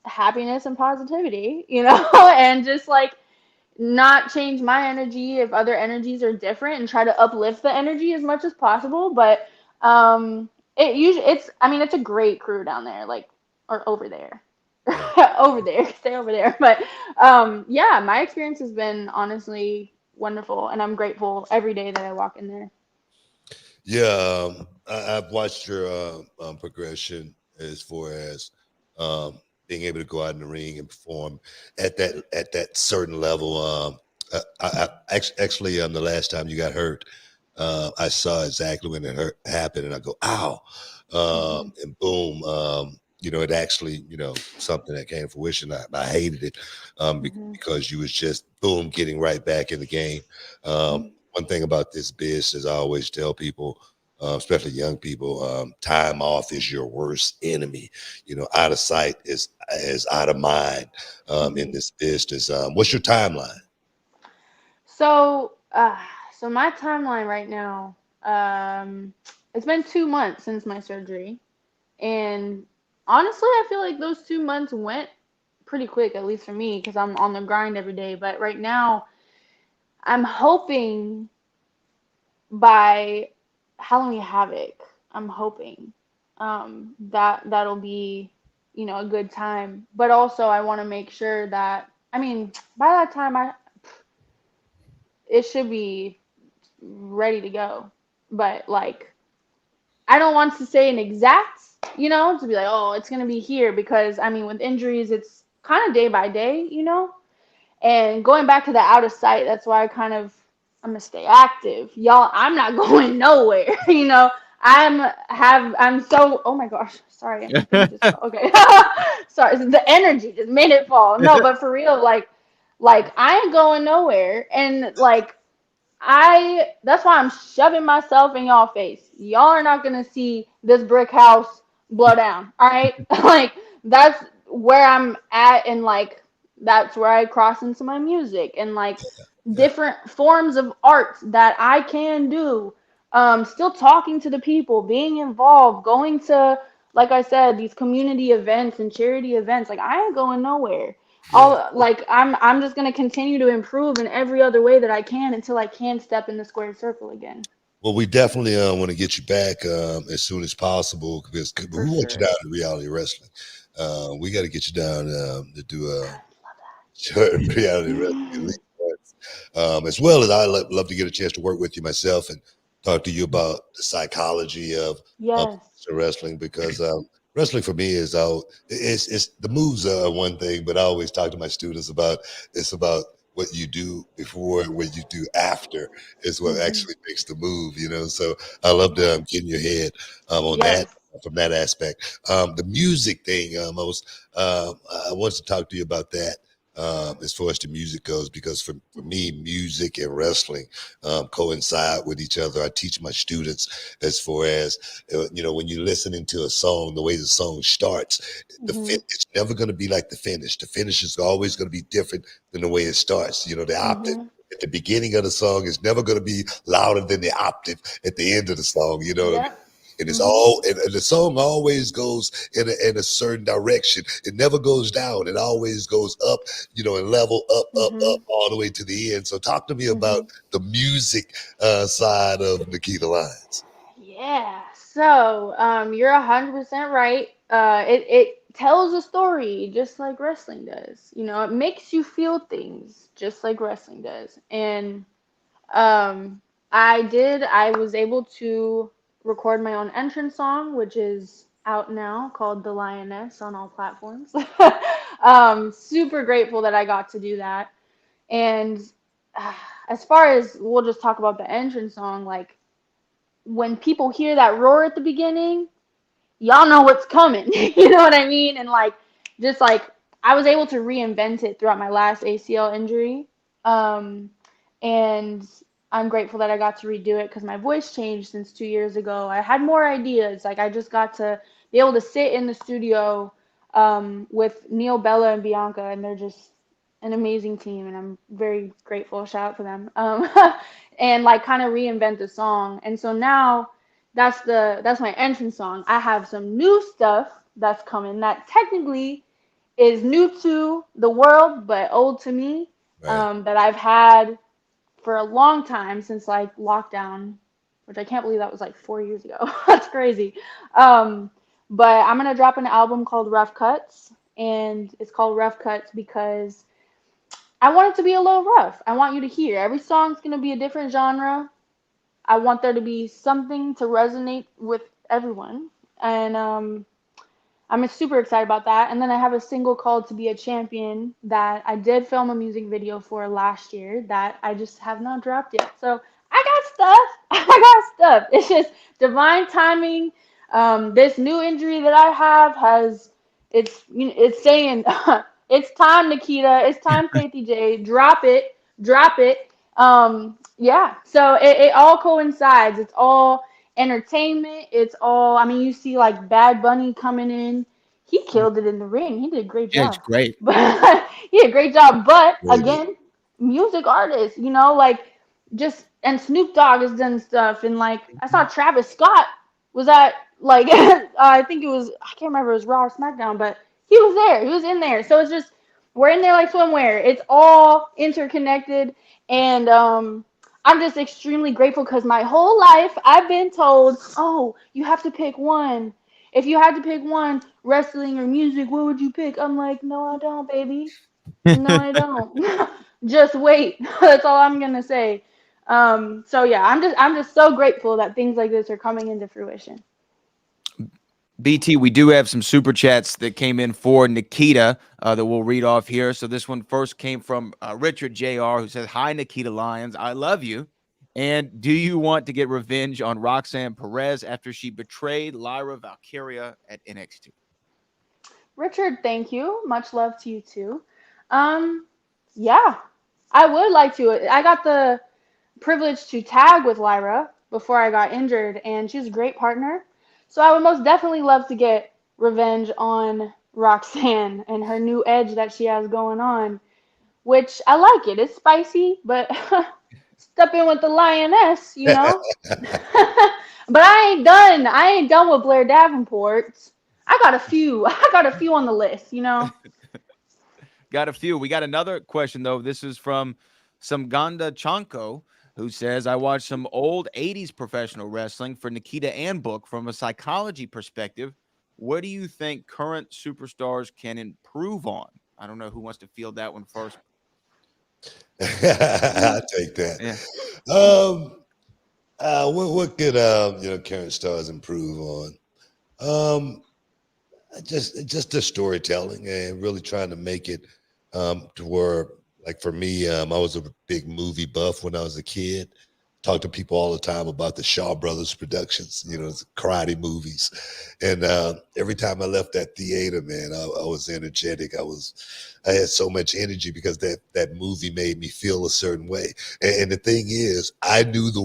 happiness and positivity, and just like not change my energy if other energies are different, and try to uplift the energy as much as possible. But it usually it's I mean it's a great crew down there, like, or over there. Right. over there, stay over there. But yeah, my experience has been honestly wonderful, and I'm grateful every day that I walk in there. Yeah, I've watched your progression as far as being able to go out in the ring and perform at that certain level. Actually, the last time you got hurt, I saw exactly when it happened, and I go, "Ow!" Hmm. And boom, it actually, something that came to fruition. I hated it Hmm. because you was just boom getting right back in the game. One thing about this business, is I always tell people, especially young people, time off is your worst enemy. Out of sight is out of mind in Hmm. this business. What's your timeline? So, so my timeline right now, it's been 2 months since my surgery, and honestly, I feel like those 2 months went pretty quick, at least for me, because I'm on the grind every day. But right now, I'm hoping by Halloween Havoc, I'm hoping that that'll be, a good time. But also, I want to make sure that, I mean, by that time, it should be ready to go. But like, I don't want to say an exact, to be like, oh, it's gonna be here, because I mean, with injuries, it's kind of day by day. And going back to the out of sight, that's why I'm gonna stay active. Y'all, I'm not going nowhere, I'm so, oh my gosh, sorry, my thing just fell. Okay. Sorry, the energy just made it fall. No, but for real, like I ain't going nowhere. And like that's why I'm shoving myself in y'all face. Y'all are not gonna see this brick house blow down. All right, like that's where I'm at, and like that's where I cross into my music and like Yeah, different forms of art that I can do. Still talking to the people, being involved, going to, like I said, these community events and charity events. Like I ain't going nowhere. yeah. I'm just gonna continue to improve in every other way that I can until I can step in the square circle again. Well, we definitely want to get you back as soon as possible because For we want you sure. down in reality wrestling. We got to get you down to do a short reality wrestling at least once. As well as I love to get a chance to work with you myself and talk to you about the psychology of Yes. wrestling because wrestling for me is it's the moves are one thing, but I always talk to my students about it's about what you do before and what you do after is what Hmm. actually makes the move, So I love to get in your head on that Yes. from that aspect. The music thing, I wanted to talk to you about that as far as the music goes, because for me, music and wrestling coincide with each other. I teach my students as far as, when you're listening to a song, the way the song starts, Hmm. it's never going to be like the finish. The finish is always going to be different than the way it starts. The octave Hmm. at the beginning of the song is never going to be louder than the octave at the end of the song. You know what I mean? Yep. And it's Hmm. all, and the song always goes in a certain direction. It never goes down. It always goes up, and level up, up, Hmm. up, all the way to the end. So talk to me about Hmm. the music side of Nikkita Lyons. Yeah. So, you're 100% right. It tells a story just like wrestling does. It makes you feel things just like wrestling does. And Um, I was able to record my own entrance song, which is out now, called The Lioness on all platforms. Super grateful that I got to do that. And uh, as far as we'll just talk about the entrance song, like when people hear that roar at the beginning, y'all know what's coming. You know what I mean? And like, just like I was able to reinvent it throughout my last ACL injury. Um, and I'm grateful that I got to redo it because my voice changed since 2 years ago. I had more ideas. Like I just got to be able to sit in the studio with Neil, Bella, and Bianca, and they're just an amazing team, and I'm very grateful. Shout out to them. And like kind of reinvent the song. And so now that's my entrance song. I have some new stuff that's coming that technically is new to the world but old to me, Right. that I've had for a long time since like lockdown, which I can't believe that was like 4 years ago. That's crazy. Um, but I'm gonna drop an album called Rough Cuts, and it's called Rough Cuts because I want it to be a little rough. I want you to hear. Every song's going to be a different genre. I want there to be something to resonate with everyone. And I'm super excited about that. And then I have a single called To Be a Champion that I did film a music video for last year that I just have not dropped yet. So I got stuff. I got stuff. It's just divine timing. This new injury that I have it's saying, it's time, Nikkita. It's time, Faithy J. Drop it. Drop it. Yeah. So it all coincides. It's all entertainment. It's all, I mean, you see like Bad Bunny coming in. He killed it in the ring. He did a great Yeah, job. it's great. But he did a great job. But Really again, music artists, like just, and Snoop Dogg has done stuff. And like, I saw Travis Scott was at like, I think it was, I can't remember, it was Raw or SmackDown, but he was there. He was in there. So it's just, we're in there like swimwear. It's all interconnected. And I'm just extremely grateful because my whole life I've been told, oh, you have to pick one. If you had to pick one, wrestling or music, what would you pick? I'm like, no, I don't, baby. No, I don't. Just wait. That's all I'm gonna say. So yeah, I'm just so grateful that things like this are coming into fruition. BT, we do have some super chats that came in for Nikkita that we'll read off here. So this one first came from Richard JR, who says, "Hi, Nikkita Lyons. I love you. And do you want to get revenge on Roxanne Perez after she betrayed Lyra Valkyria at NXT?" Richard, thank you. Much love to you too. Yeah, I would like to. I got the privilege to tag with Lyra before I got injured, and she's a great partner. So I would most definitely love to get revenge on Roxanne and her new edge that she has going on, which I like it. It's spicy, but step in with the lioness, But I ain't done. I ain't done with Blair Davenport. I got a few. On the list, Got a few. We got another question, though. This is from Samganda Chanko, who says, "I watched some old 80s professional wrestling for Nikkita and Book from a psychology perspective. What do you think current superstars can improve on?" I don't know who wants to field that one first. I'll take that. Yeah. What could current stars improve on? Just the storytelling and really trying to make it to where, like for me, I was a big movie buff when I was a kid. Talked to people all the time about the Shaw Brothers productions, karate movies. And every time I left that theater, man, I was energetic. I had so much energy because that movie made me feel a certain way. And the thing is, I knew the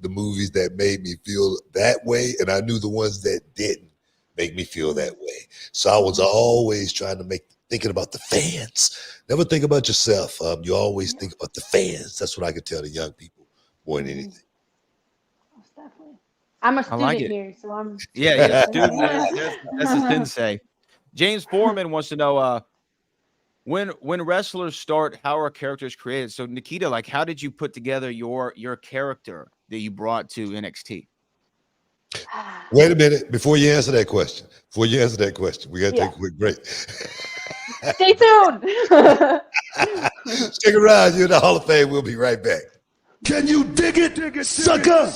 movies that made me feel that way, and I knew the ones that didn't make me feel that way. So I was always trying to thinking about the fans. Never think about yourself. You always think about the fans. That's what I could tell the young people more than anything. Most definitely. I'm a student like it. here, so I'm. Yeah, student. That's a sensei. James Foreman wants to know when wrestlers start, how are characters created? So Nikkita, like, how did you put together your character that you brought to NXT? Wait a minute before you answer that question. We got to take a quick break. Stay tuned. Stick around. You're in the Hall of Fame. We'll be right back. Can you dig it, sucker?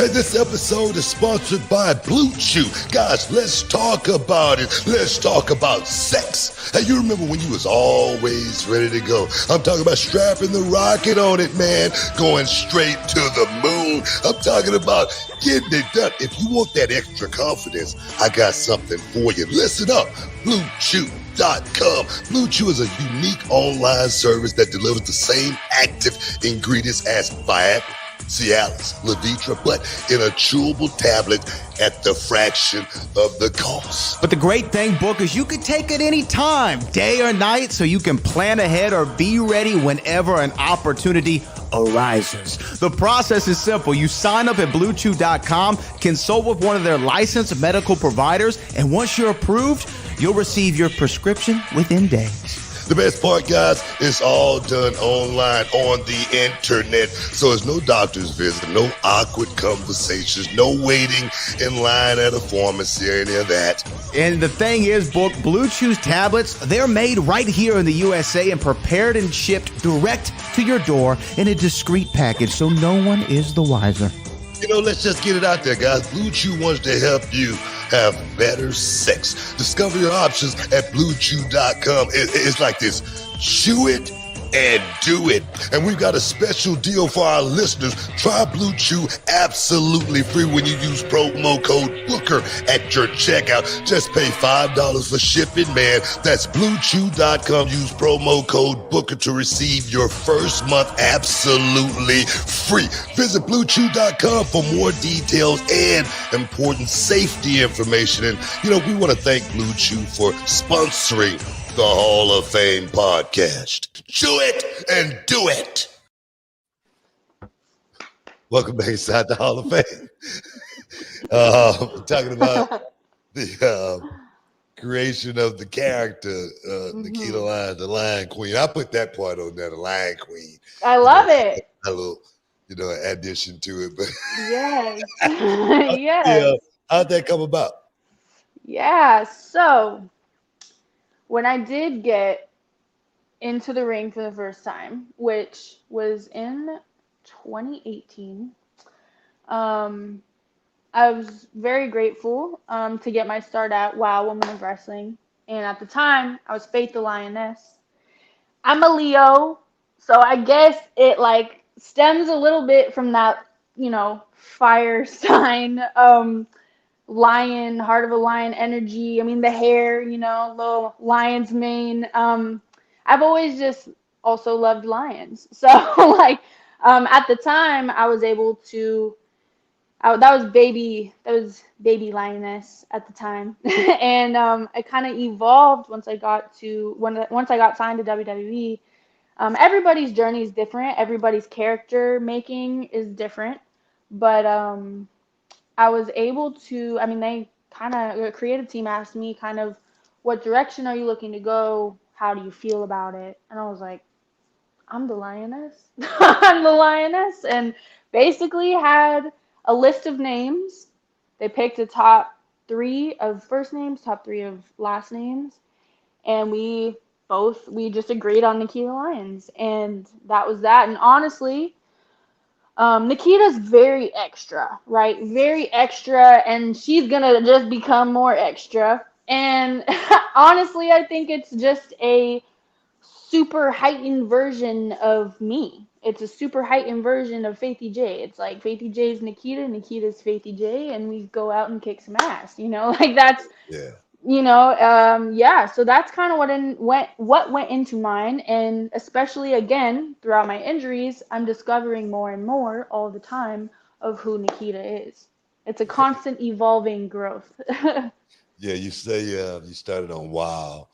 And this episode is sponsored by Blue Chew. Guys, let's talk about it. Let's talk about sex. Hey, you remember when you was always ready to go? I'm talking about strapping the rocket on it, man. Going straight to the moon. I'm talking about getting it done. If you want that extra confidence, I got something for you. Listen up. BlueChew.com. Blue Chew is a unique online service that delivers the same active ingredients as Viagra, Cialis, Levitra, but in a chewable tablet at the fraction of the cost. But the great thing, Book, is you can take it anytime, day or night, so you can plan ahead or be ready whenever an opportunity arises. The process is simple. You sign up at BlueChew.com, consult with one of their licensed medical providers, and once you're approved, you'll receive your prescription within days. The best part, guys, it's all done online on the internet. So it's no doctor's visit, no awkward conversations, no waiting in line at a pharmacy or any of that. And the thing is, Blue Chew's tablets, they're made right here in the USA and prepared and shipped direct to your door in a discreet package, so no one is the wiser. Let's just get it out there, guys. Blue Chew wants to help you have better sex. Discover your options at bluechew.com. It's like this. Chew it and do it. And we've got a special deal for our listeners. Try Blue Chew absolutely free when you use promo code Booker at your checkout. Just pay $5 for shipping, man. That's bluechew.com. Use promo code Booker to receive your first month absolutely free. Visit bluechew.com for more details and important safety information. And, we want to thank Blue Chew for sponsoring the Hall of Fame podcast. Chew it and do it. Welcome back inside the Hall of Fame. Talking about the creation of the character, Nikkita Lyons, the Lion Queen. I put that part on there, the Lion Queen. I love it. A little, addition to it. But Yes. Yes. How'd that come about? Yeah. So when I did get into the ring for the first time, which was in 2018, I was very grateful to get my start at WOW Women of Wrestling. And at the time, I was Faith the Lioness. I'm a Leo, so I guess it stems a little bit from that, fire sign, lion, heart of a lion energy. I mean, the hair, little lion's mane. I've always just also loved lions. So at the time I was able to, that was baby lioness at the time. And it kind of evolved once I got signed to WWE. Everybody's journey is different. Everybody's character making is different. But I was able to, they the creative team asked me what direction are you looking to go? How do you feel about it? And I was like, I'm the lioness. I'm the lioness. And basically had a list of names. They picked the top 3 of first names, top 3 of last names. And we just agreed on Nikkita Lyons. And that was that. And honestly, Nikkita's very extra, right? Very extra, and she's gonna just become more extra. And honestly, I think it's just a super heightened version of me. It's a super heightened version of Faithy J. It's like Faithy J's Nikkita, Nikkita's Faithy J, and we go out and kick some ass. That's Yeah. So that's kind of what went into mine. And especially again throughout my injuries, I'm discovering more and more all the time of who Nikkita is. It's a constant evolving growth. Yeah, you say you started on WOW.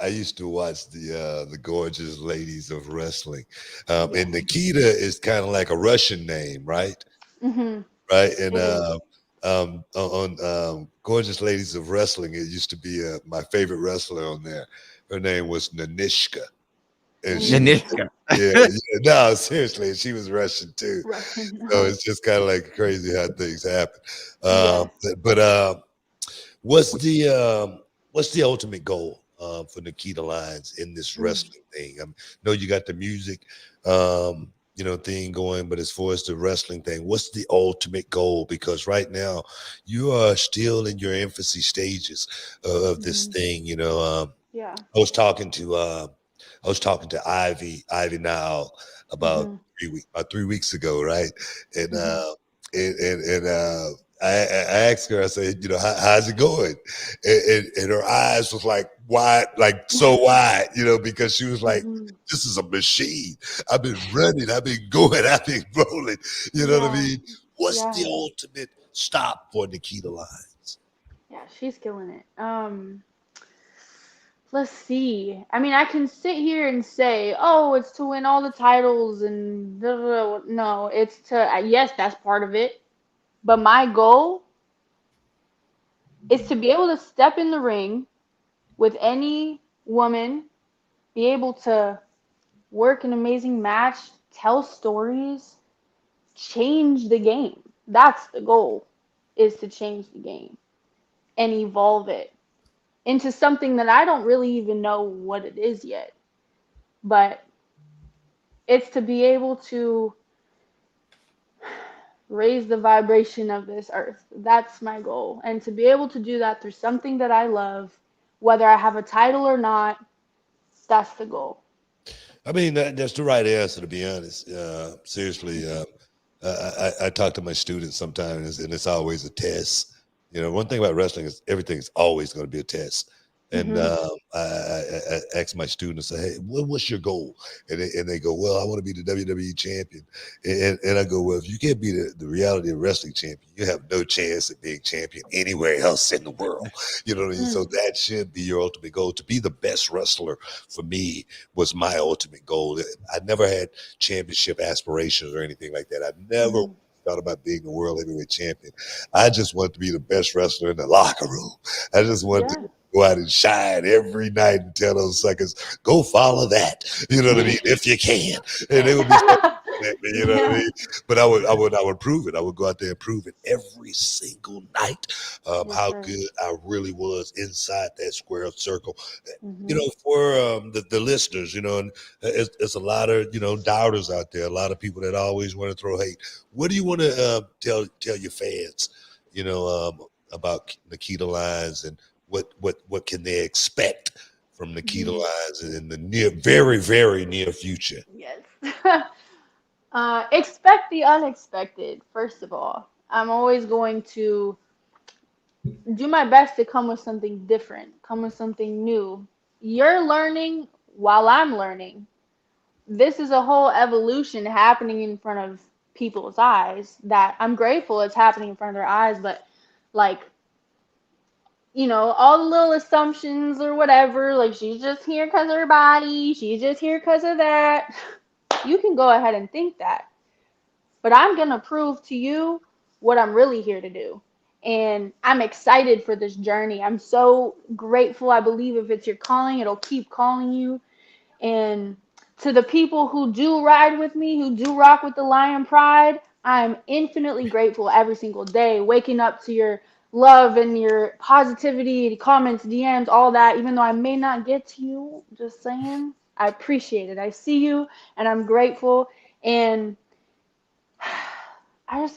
I used to watch the Gorgeous Ladies of Wrestling, and Nikkita is kind of like a Russian name, right? Right, and on Gorgeous Ladies of Wrestling, it used to be my favorite wrestler on there. Her name was Nanishka. And Nikkita. No, seriously, she was Russian too. So it's just kind of like crazy how things happen. But what's the ultimate goal for Nikkita Lyons in this wrestling thing? I know you got the music, thing going, but as far as the wrestling thing, what's the ultimate goal? Because right now you are still in your infancy stages of this thing. I was talking to Ivy now about 3 weeks ago, right? And I asked her, I said, how's it going? And her eyes was like wide, like so wide, because she was like, this is a machine. I've been running, I've been going, I've been rolling. You know what I mean? What's the ultimate stop for Nikkita Lyons? Yeah, she's killing it. Let's see. I can sit here and say, oh, it's to win all the titles and blah, blah, blah. No, it's to, yes, that's part of it. But my goal is to be able to step in the ring with any woman be able to work an amazing match, tell stories, change the game. That's the goal, is to change the game and evolve it into something that I don't really even know what it is yet. But it's to be able to raise the vibration of this earth. That's my goal. And to be able to do that through something that I love, whether I have a title or not, that's the goal. I mean, that's the right answer, to be honest. Seriously, I talk to my students sometimes, and it's always a test. You know, one thing about wrestling is everything's always going to be a test. And Mm-hmm. I ask my students, say, "Hey, what's your goal?" And they go, "Well, I want to be the WWE champion." And I go, "Well, if you can't be the reality of wrestling champion, you have no chance at being champion anywhere else in the world." You know what I mean? So that should be your ultimate goal. To be the best wrestler for me was my ultimate goal. I never had championship aspirations or anything like that. I never Mm-hmm. thought about being the world heavyweight champion. I just wanted to be the best wrestler in the locker room. I just wanted to Yeah. go out and shine every night and tell those suckers, go follow that. You know what I mean? If you can. And they would be so at me, you know what I Yeah. mean? But I would prove it. I would go out there and prove it every single night, Yes, how sir. good I really was inside that square circle. You Mm-hmm. know, for the listeners, you know, and it's a lot of, you know, doubters out there, a lot of people that always want to throw hate. What do you want to tell your fans, you know, about Nikkita Lyons, and what can they expect from Nikkita Mm-hmm. Lyons in the very near future? Yes. Expect the unexpected, first of all. I'm always going to do my best to come with something different, come with something new. You're learning while I'm learning. This is a whole evolution happening in front of people's eyes that I'm grateful it's happening in front of their eyes, but like, all the little assumptions or whatever, like she's just here because of her body, she's just here because of that. You can go ahead and think that. But I'm going to prove to you what I'm really here to do. And I'm excited for this journey. I'm so grateful. I believe if it's your calling, it'll keep calling you. And to the people who do ride with me, who do rock with the Lion Pride, I'm infinitely grateful every single day, waking up to your love and your positivity, comments, DMs, all that, even though I may not get to you, just saying, I appreciate it. I see you and I'm grateful. And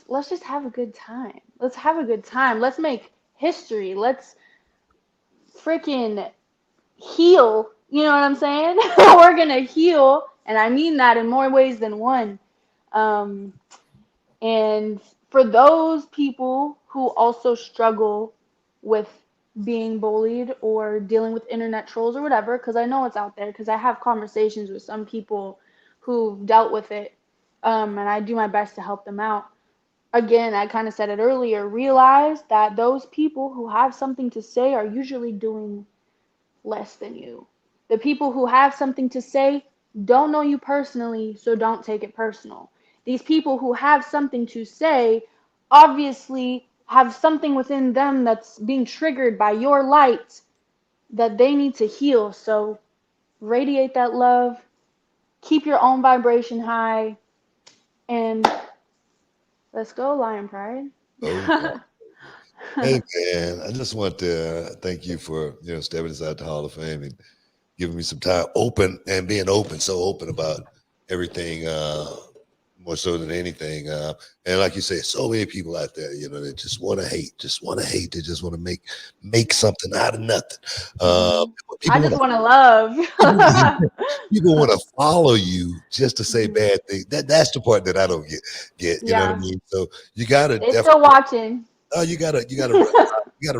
let's just have a good time. Let's have a good time. Let's make history. Let's freaking heal. You know what I'm saying? We're gonna heal, and I mean that in more ways than one. Um, and for those people who also struggle with being bullied or dealing with internet trolls or whatever, because I know it's out there, because I have conversations with some people who've dealt with it, and I do my best to help them out. Again, I kind of said it earlier, realize that those people who have something to say are usually doing less than you. The people who have something to say don't know you personally, so don't take it personal. These people who have something to say obviously have something within them that's being triggered by your light that they need to heal. So radiate that love, keep your own vibration high, and let's go, Lion Pride. Oh, hey man, I just want to thank you for stepping inside the Hall of Fame and giving me some time, open and being open, so open about everything, more so than anything. And like you say, so many people out there, that just want to hate, They just want to make something out of nothing. Uh, Mhm. I people just want want to love. to people want to follow you just to say Mhm. bad things. That's the part that I don't get. You know what I Yeah, mean? So you gotta they still definitely. watching. Oh, you gotta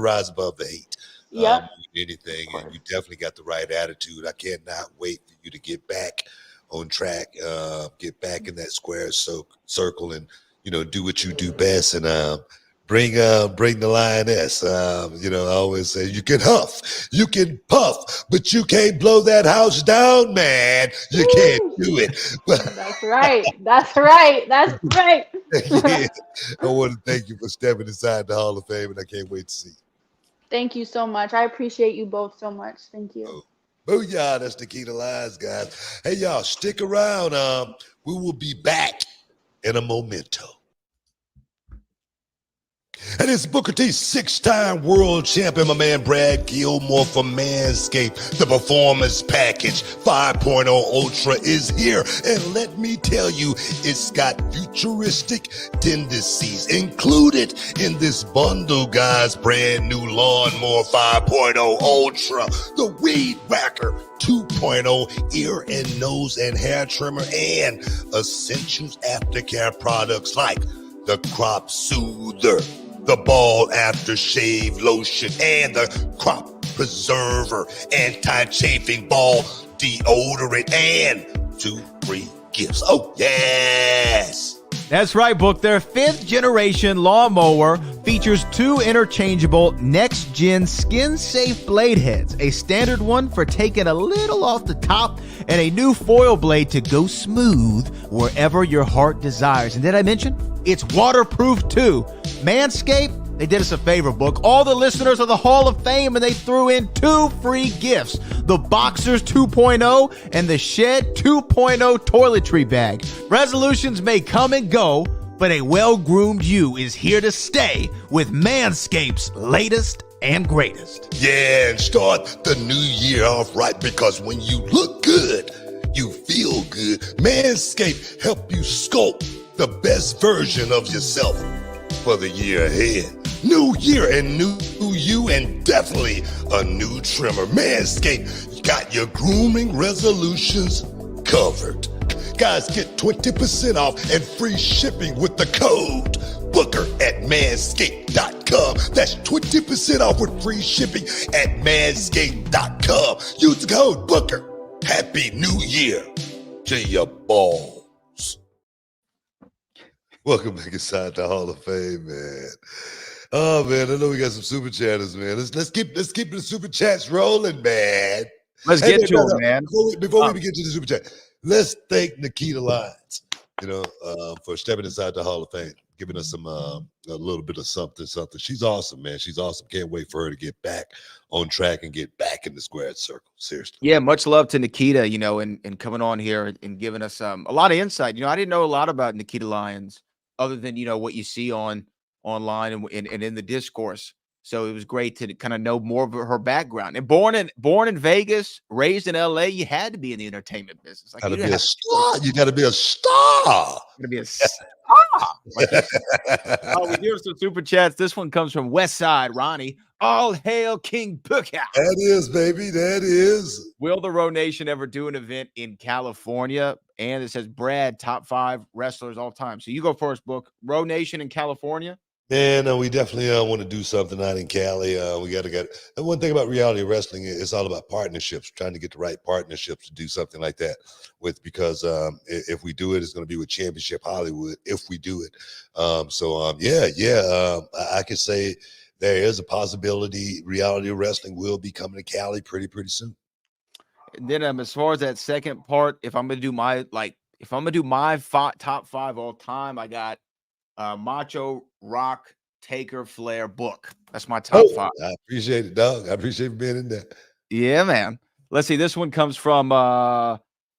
rise above the hate. Yep, More than of anything, and course. you definitely got the right attitude. I cannot wait for you to get back on track, get back in that square circle, and do what you do best, and bring the lioness. I always say you can huff, you can puff, but you can't blow that house down, man. You can't Woo. do it. But That's right. That's right. That's right. again, I want to thank you for stepping inside the Hall of Fame, and I can't wait to see you. Thank you so much. I appreciate you both so much. Thank you. Oh, Booyah, that's Nikkita Lyons, guys. Hey, y'all, stick around. We will be back in a momento. And it's Booker T, 6-time world champion, my man Brad Gilmore from Manscaped. The Performance Package 5.0 Ultra is here. And let me tell you, it's got futuristic tendencies included in this bundle, guys. Brand new Lawnmower 5.0 Ultra, the Weed Whacker 2.0 ear and nose and hair trimmer, and essentials aftercare products like the Crop Soother, the Bald Aftershave Lotion, and the Crop Preserver Anti-Chafing Ball Deodorant, and 2 free gifts. Oh, yes! That's right, Book. Their 5th generation lawnmower features 2 interchangeable next-gen skin-safe blade heads, a standard one for taking a little off the top, and a new foil blade to go smooth wherever your heart desires. And did I mention it's waterproof too? Manscaped, they did us a favor, Book. All the listeners of the Hall of Fame, and they threw in 2 free gifts: the Boxers 2.0 and the Shed 2.0 toiletry bag. Resolutions may come and go, but a well-groomed you is here to stay with Manscaped's latest and greatest. Yeah, and start the new year off right, because when you look good, you feel good. Manscaped help you sculpt the best version of yourself for the year ahead. New year and new you, and definitely a new trimmer. Manscaped got your grooming resolutions covered. Guys, get 20% off and free shipping with the code Booker at manscaped.com. That's 20% off with free shipping at manscaped.com. Use the code Booker. Happy New Year to your balls. Welcome back inside the Hall of Fame, man. Oh man, I know we got some super chatters, man. Let's keep the super chats rolling, man. Let's get to them, man. Before we begin to the super chat, let's thank Nikkita Lyons, for stepping inside the Hall of Fame, giving us some a little bit of something. She's awesome, man. She's awesome. Can't wait for her to get back on track and get back in the squared circle. Seriously. Yeah, much love to Nikkita, and coming on here and giving us a lot of insight. I didn't know a lot about Nikkita Lyons other than what you see online and in the discourse. So it was great to kind of know more of her background. And born in Vegas, raised in LA, you had to be in the entertainment business. Like, you gotta be a star. You gotta be a star. We do have some super chats. This one comes from Westside Ronnie. All hail King Booker. That is, baby. That is. Will the Row Nation ever do an event in California? And it says Brad, top 5 wrestlers all time. So you go first, Book. Row Nation in California? Man, we definitely want to do something out in Cali. We got to get. And one thing about reality wrestling, it's all about partnerships. Trying to get the right partnerships to do something like that with, because if we do it, it's going to be with Championship Hollywood. If we do it, I could say there is a possibility reality wrestling will be coming to Cali pretty soon. And then as far as that second part, if I'm gonna do my top 5 all time, I got Macho, Rock, Taker, Flair, Book. That's my top 5. I appreciate it, dog. I appreciate being in there. Yeah, man. Let's see. This one comes from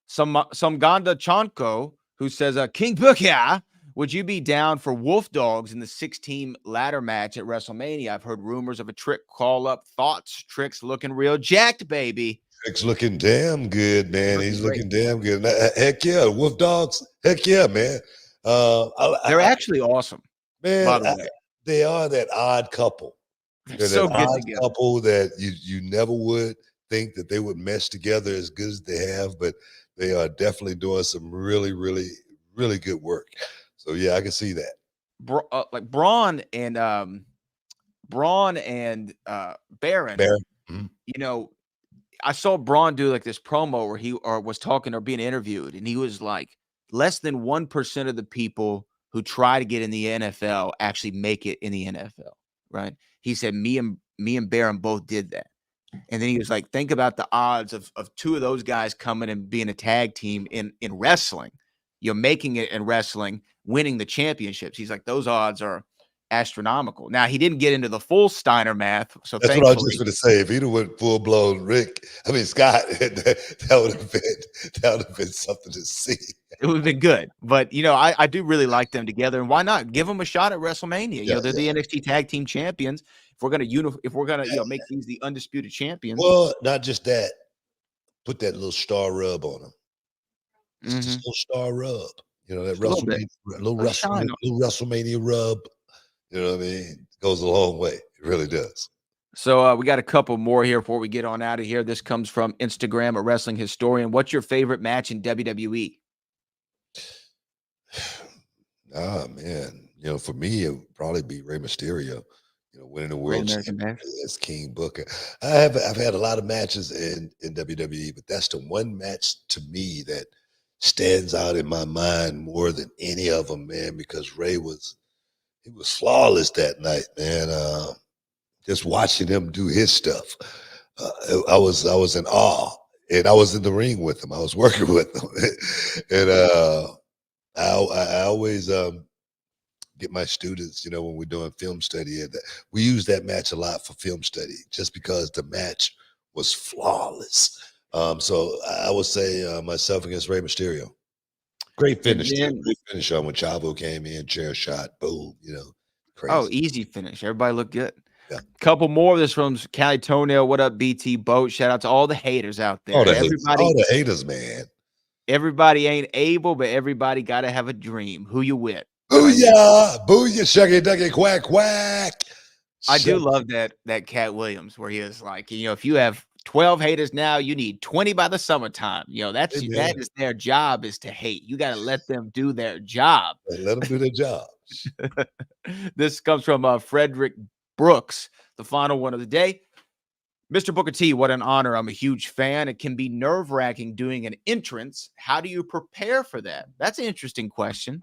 some Ganda Chanko, who says, King Booker, would you be down for Wolf Dogs in the 6-team ladder match at WrestleMania? I've heard rumors of a Trick call up. Thoughts? Trick's looking real jacked, baby. Trick's looking damn good, man. He's looking damn good. Heck yeah, Wolf Dogs. Heck yeah, man. They're actually awesome, man. By the way. They are that odd couple. They're so that good odd together. couple that you never would think that they would mesh together as good as they have, but they are definitely doing some really good work. So yeah, I can see that. Like Braun and Baron. Mm-hmm. I saw Braun do like this promo where he was talking or being interviewed, and he was like, less than 1% of the people who try to get in the NFL actually make it in the NFL, right? He said, me and Baron both did that. And then he was like, think about the odds of 2 of those guys coming and being a tag team in wrestling. You're making it in wrestling, winning the championships. He's like, those odds are astronomical. Now, he didn't get into the full Steiner math, so That's what I was thankfully just going to say. If he'd have went full blown Scott, that would have been something to see. it would have been good. But, I do really like them together, and why not give them a shot at WrestleMania? Yeah, They're the NXT Tag Team Champions. If we're gonna make these the undisputed champions. Well, not just that. Put that little star rub on them. Just Mhm. a little star rub. That Just a little bit. little WrestleMania rub. You know what I mean? Goes a long way. It really does. So we got a couple more here before we get on out of here. This comes from Instagram, a wrestling historian. What's your favorite match in WWE? Ah, man. For me, it would probably be Rey Mysterio. Winning the Great world American championship Bash. as King Booker. I've had a lot of matches in WWE, but that's the one match to me that stands out in my mind more than any of them, man, because Ray was flawless that night, man. Just watching him do his stuff, I was in awe, and I was in the ring with him. I was working with him, and I always get my students, when we're doing film study, and we use that match a lot for film study, just because the match was flawless. So I would say myself against Rey Mysterio. Great finish, too. Great finish on when Chavo came in, chair shot, boom, crazy. Oh, easy finish. Everybody looked good. Yeah. Couple more of this from Cali Toenail. What up, BT Boat? Shout out to all the haters out there. All the haters, man. Everybody ain't able, but everybody got to have a dream. Who you with? Booyah! Booyah! Shucky ducky quack quack. I do love that Cat Williams, where he is like, if you have 12 haters now, you need 20 by the summertime. That is their job, is to hate. You got to let them do their job. Let them do their job. This comes from Frederick Brooks, the final one of the day. Mr. Booker T, what an honor. I'm a huge fan. It can be nerve-wracking doing an entrance. How do you prepare for that? That's an interesting question.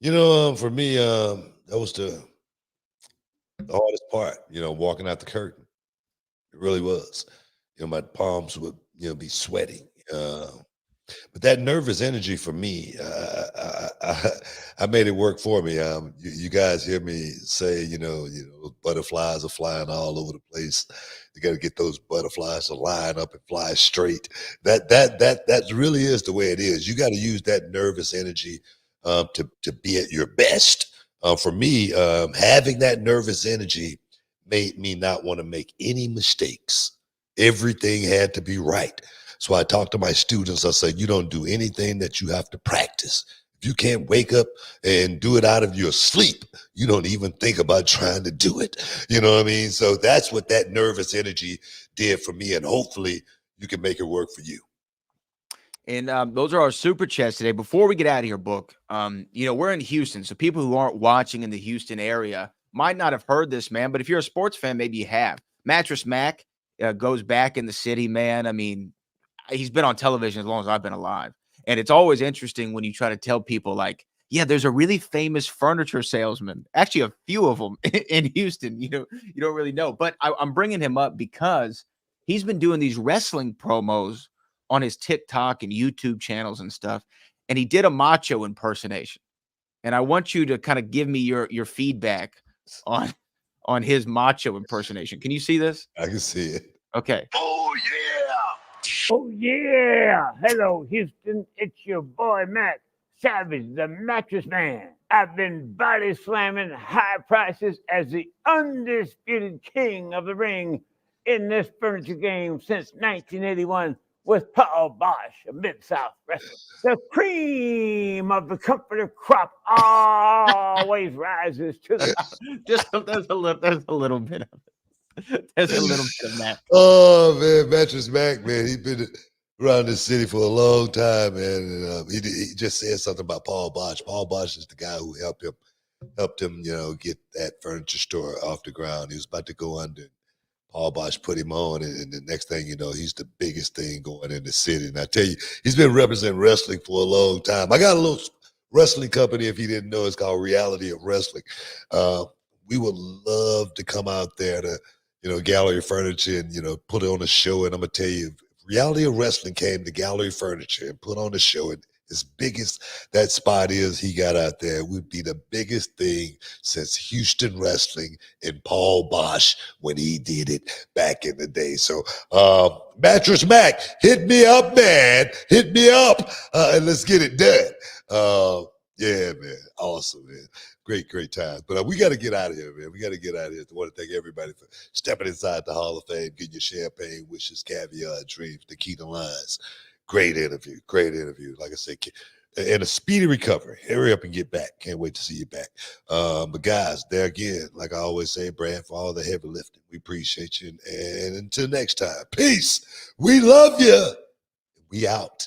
For me, that was the hardest part, walking out the curtain. It really was. My palms would, be sweating. But that nervous energy for me, I made it work for me. You guys hear me say, butterflies are flying all over the place. You got to get those butterflies to line up and fly straight. That really is the way it is. You got to use that nervous energy to be at your best. For me, having that nervous energy made me not want to make any mistakes. Everything had to be right. So I talk to my students. I say, you don't do anything that you have to practice. If you can't wake up and do it out of your sleep, you don't even think about trying to do it. You know what I mean? So that's what that nervous energy did for me. And hopefully you can make it work for you. And those are our super chats today. Before we get out of here, Book, we're in Houston. So people who aren't watching in the Houston area might not have heard this, man. But if you're a sports fan, maybe you have. Mattress Mac goes back in the city, man. I mean, he's been on television as long as I've been alive. And it's always interesting when you try to tell people like, yeah, there's a really famous furniture salesman, actually a few of them in Houston. You don't really know. But I'm bringing him up because he's been doing these wrestling promos on his TikTok and YouTube channels and stuff. And he did a macho impersonation. And I want you to kind of give me your feedback on his macho impersonation. Can you see this? I can see it. Okay. Oh, yeah. Oh, yeah. Hello, Houston. It's your boy, Matt Savage, the Mattress Man. I've been body slamming high prices as the undisputed king of the ring in this furniture game since 1981 with Paul Bosch of Mid-South Wrestling. The cream of the comforter crop always rises to the top. There's a little bit of it. There's a little bit of that. Oh, man, Mattress Mac, man, he's been around this city for a long time, man. And he just said something about Paul Bosch. Paul Bosch is the guy who helped him, get that furniture store off the ground. He was about to go under. Paul Bosch put him on, and the next thing you know, he's the biggest thing going in the city. And I tell you, he's been representing wrestling for a long time. I got a little wrestling company, if you didn't know, it's called Reality of Wrestling. We would love to come out there to, Gallery Furniture and, put on a show. And I'm going to tell you, if Reality of Wrestling came to Gallery Furniture and put on a show in As big as that spot is he got out there, would be the biggest thing since Houston wrestling and Paul Bosch when he did it back in the day. So, Mattress Mac, hit me up, man. Hit me up, and let's get it done. Yeah, man. Awesome, man. Great time. But we got to get out of here, man. We got to get out of here. I want to thank everybody for stepping inside the Hall of Fame, getting your champagne, wishes, caviar, and dreams. Nikkita Lyons. Great interview. Like I said, and a speedy recovery. Hurry up and get back. Can't wait to see you back. But guys, there again, like I always say, Brad, for all the heavy lifting, we appreciate you. And until next time, peace. We love you. We out.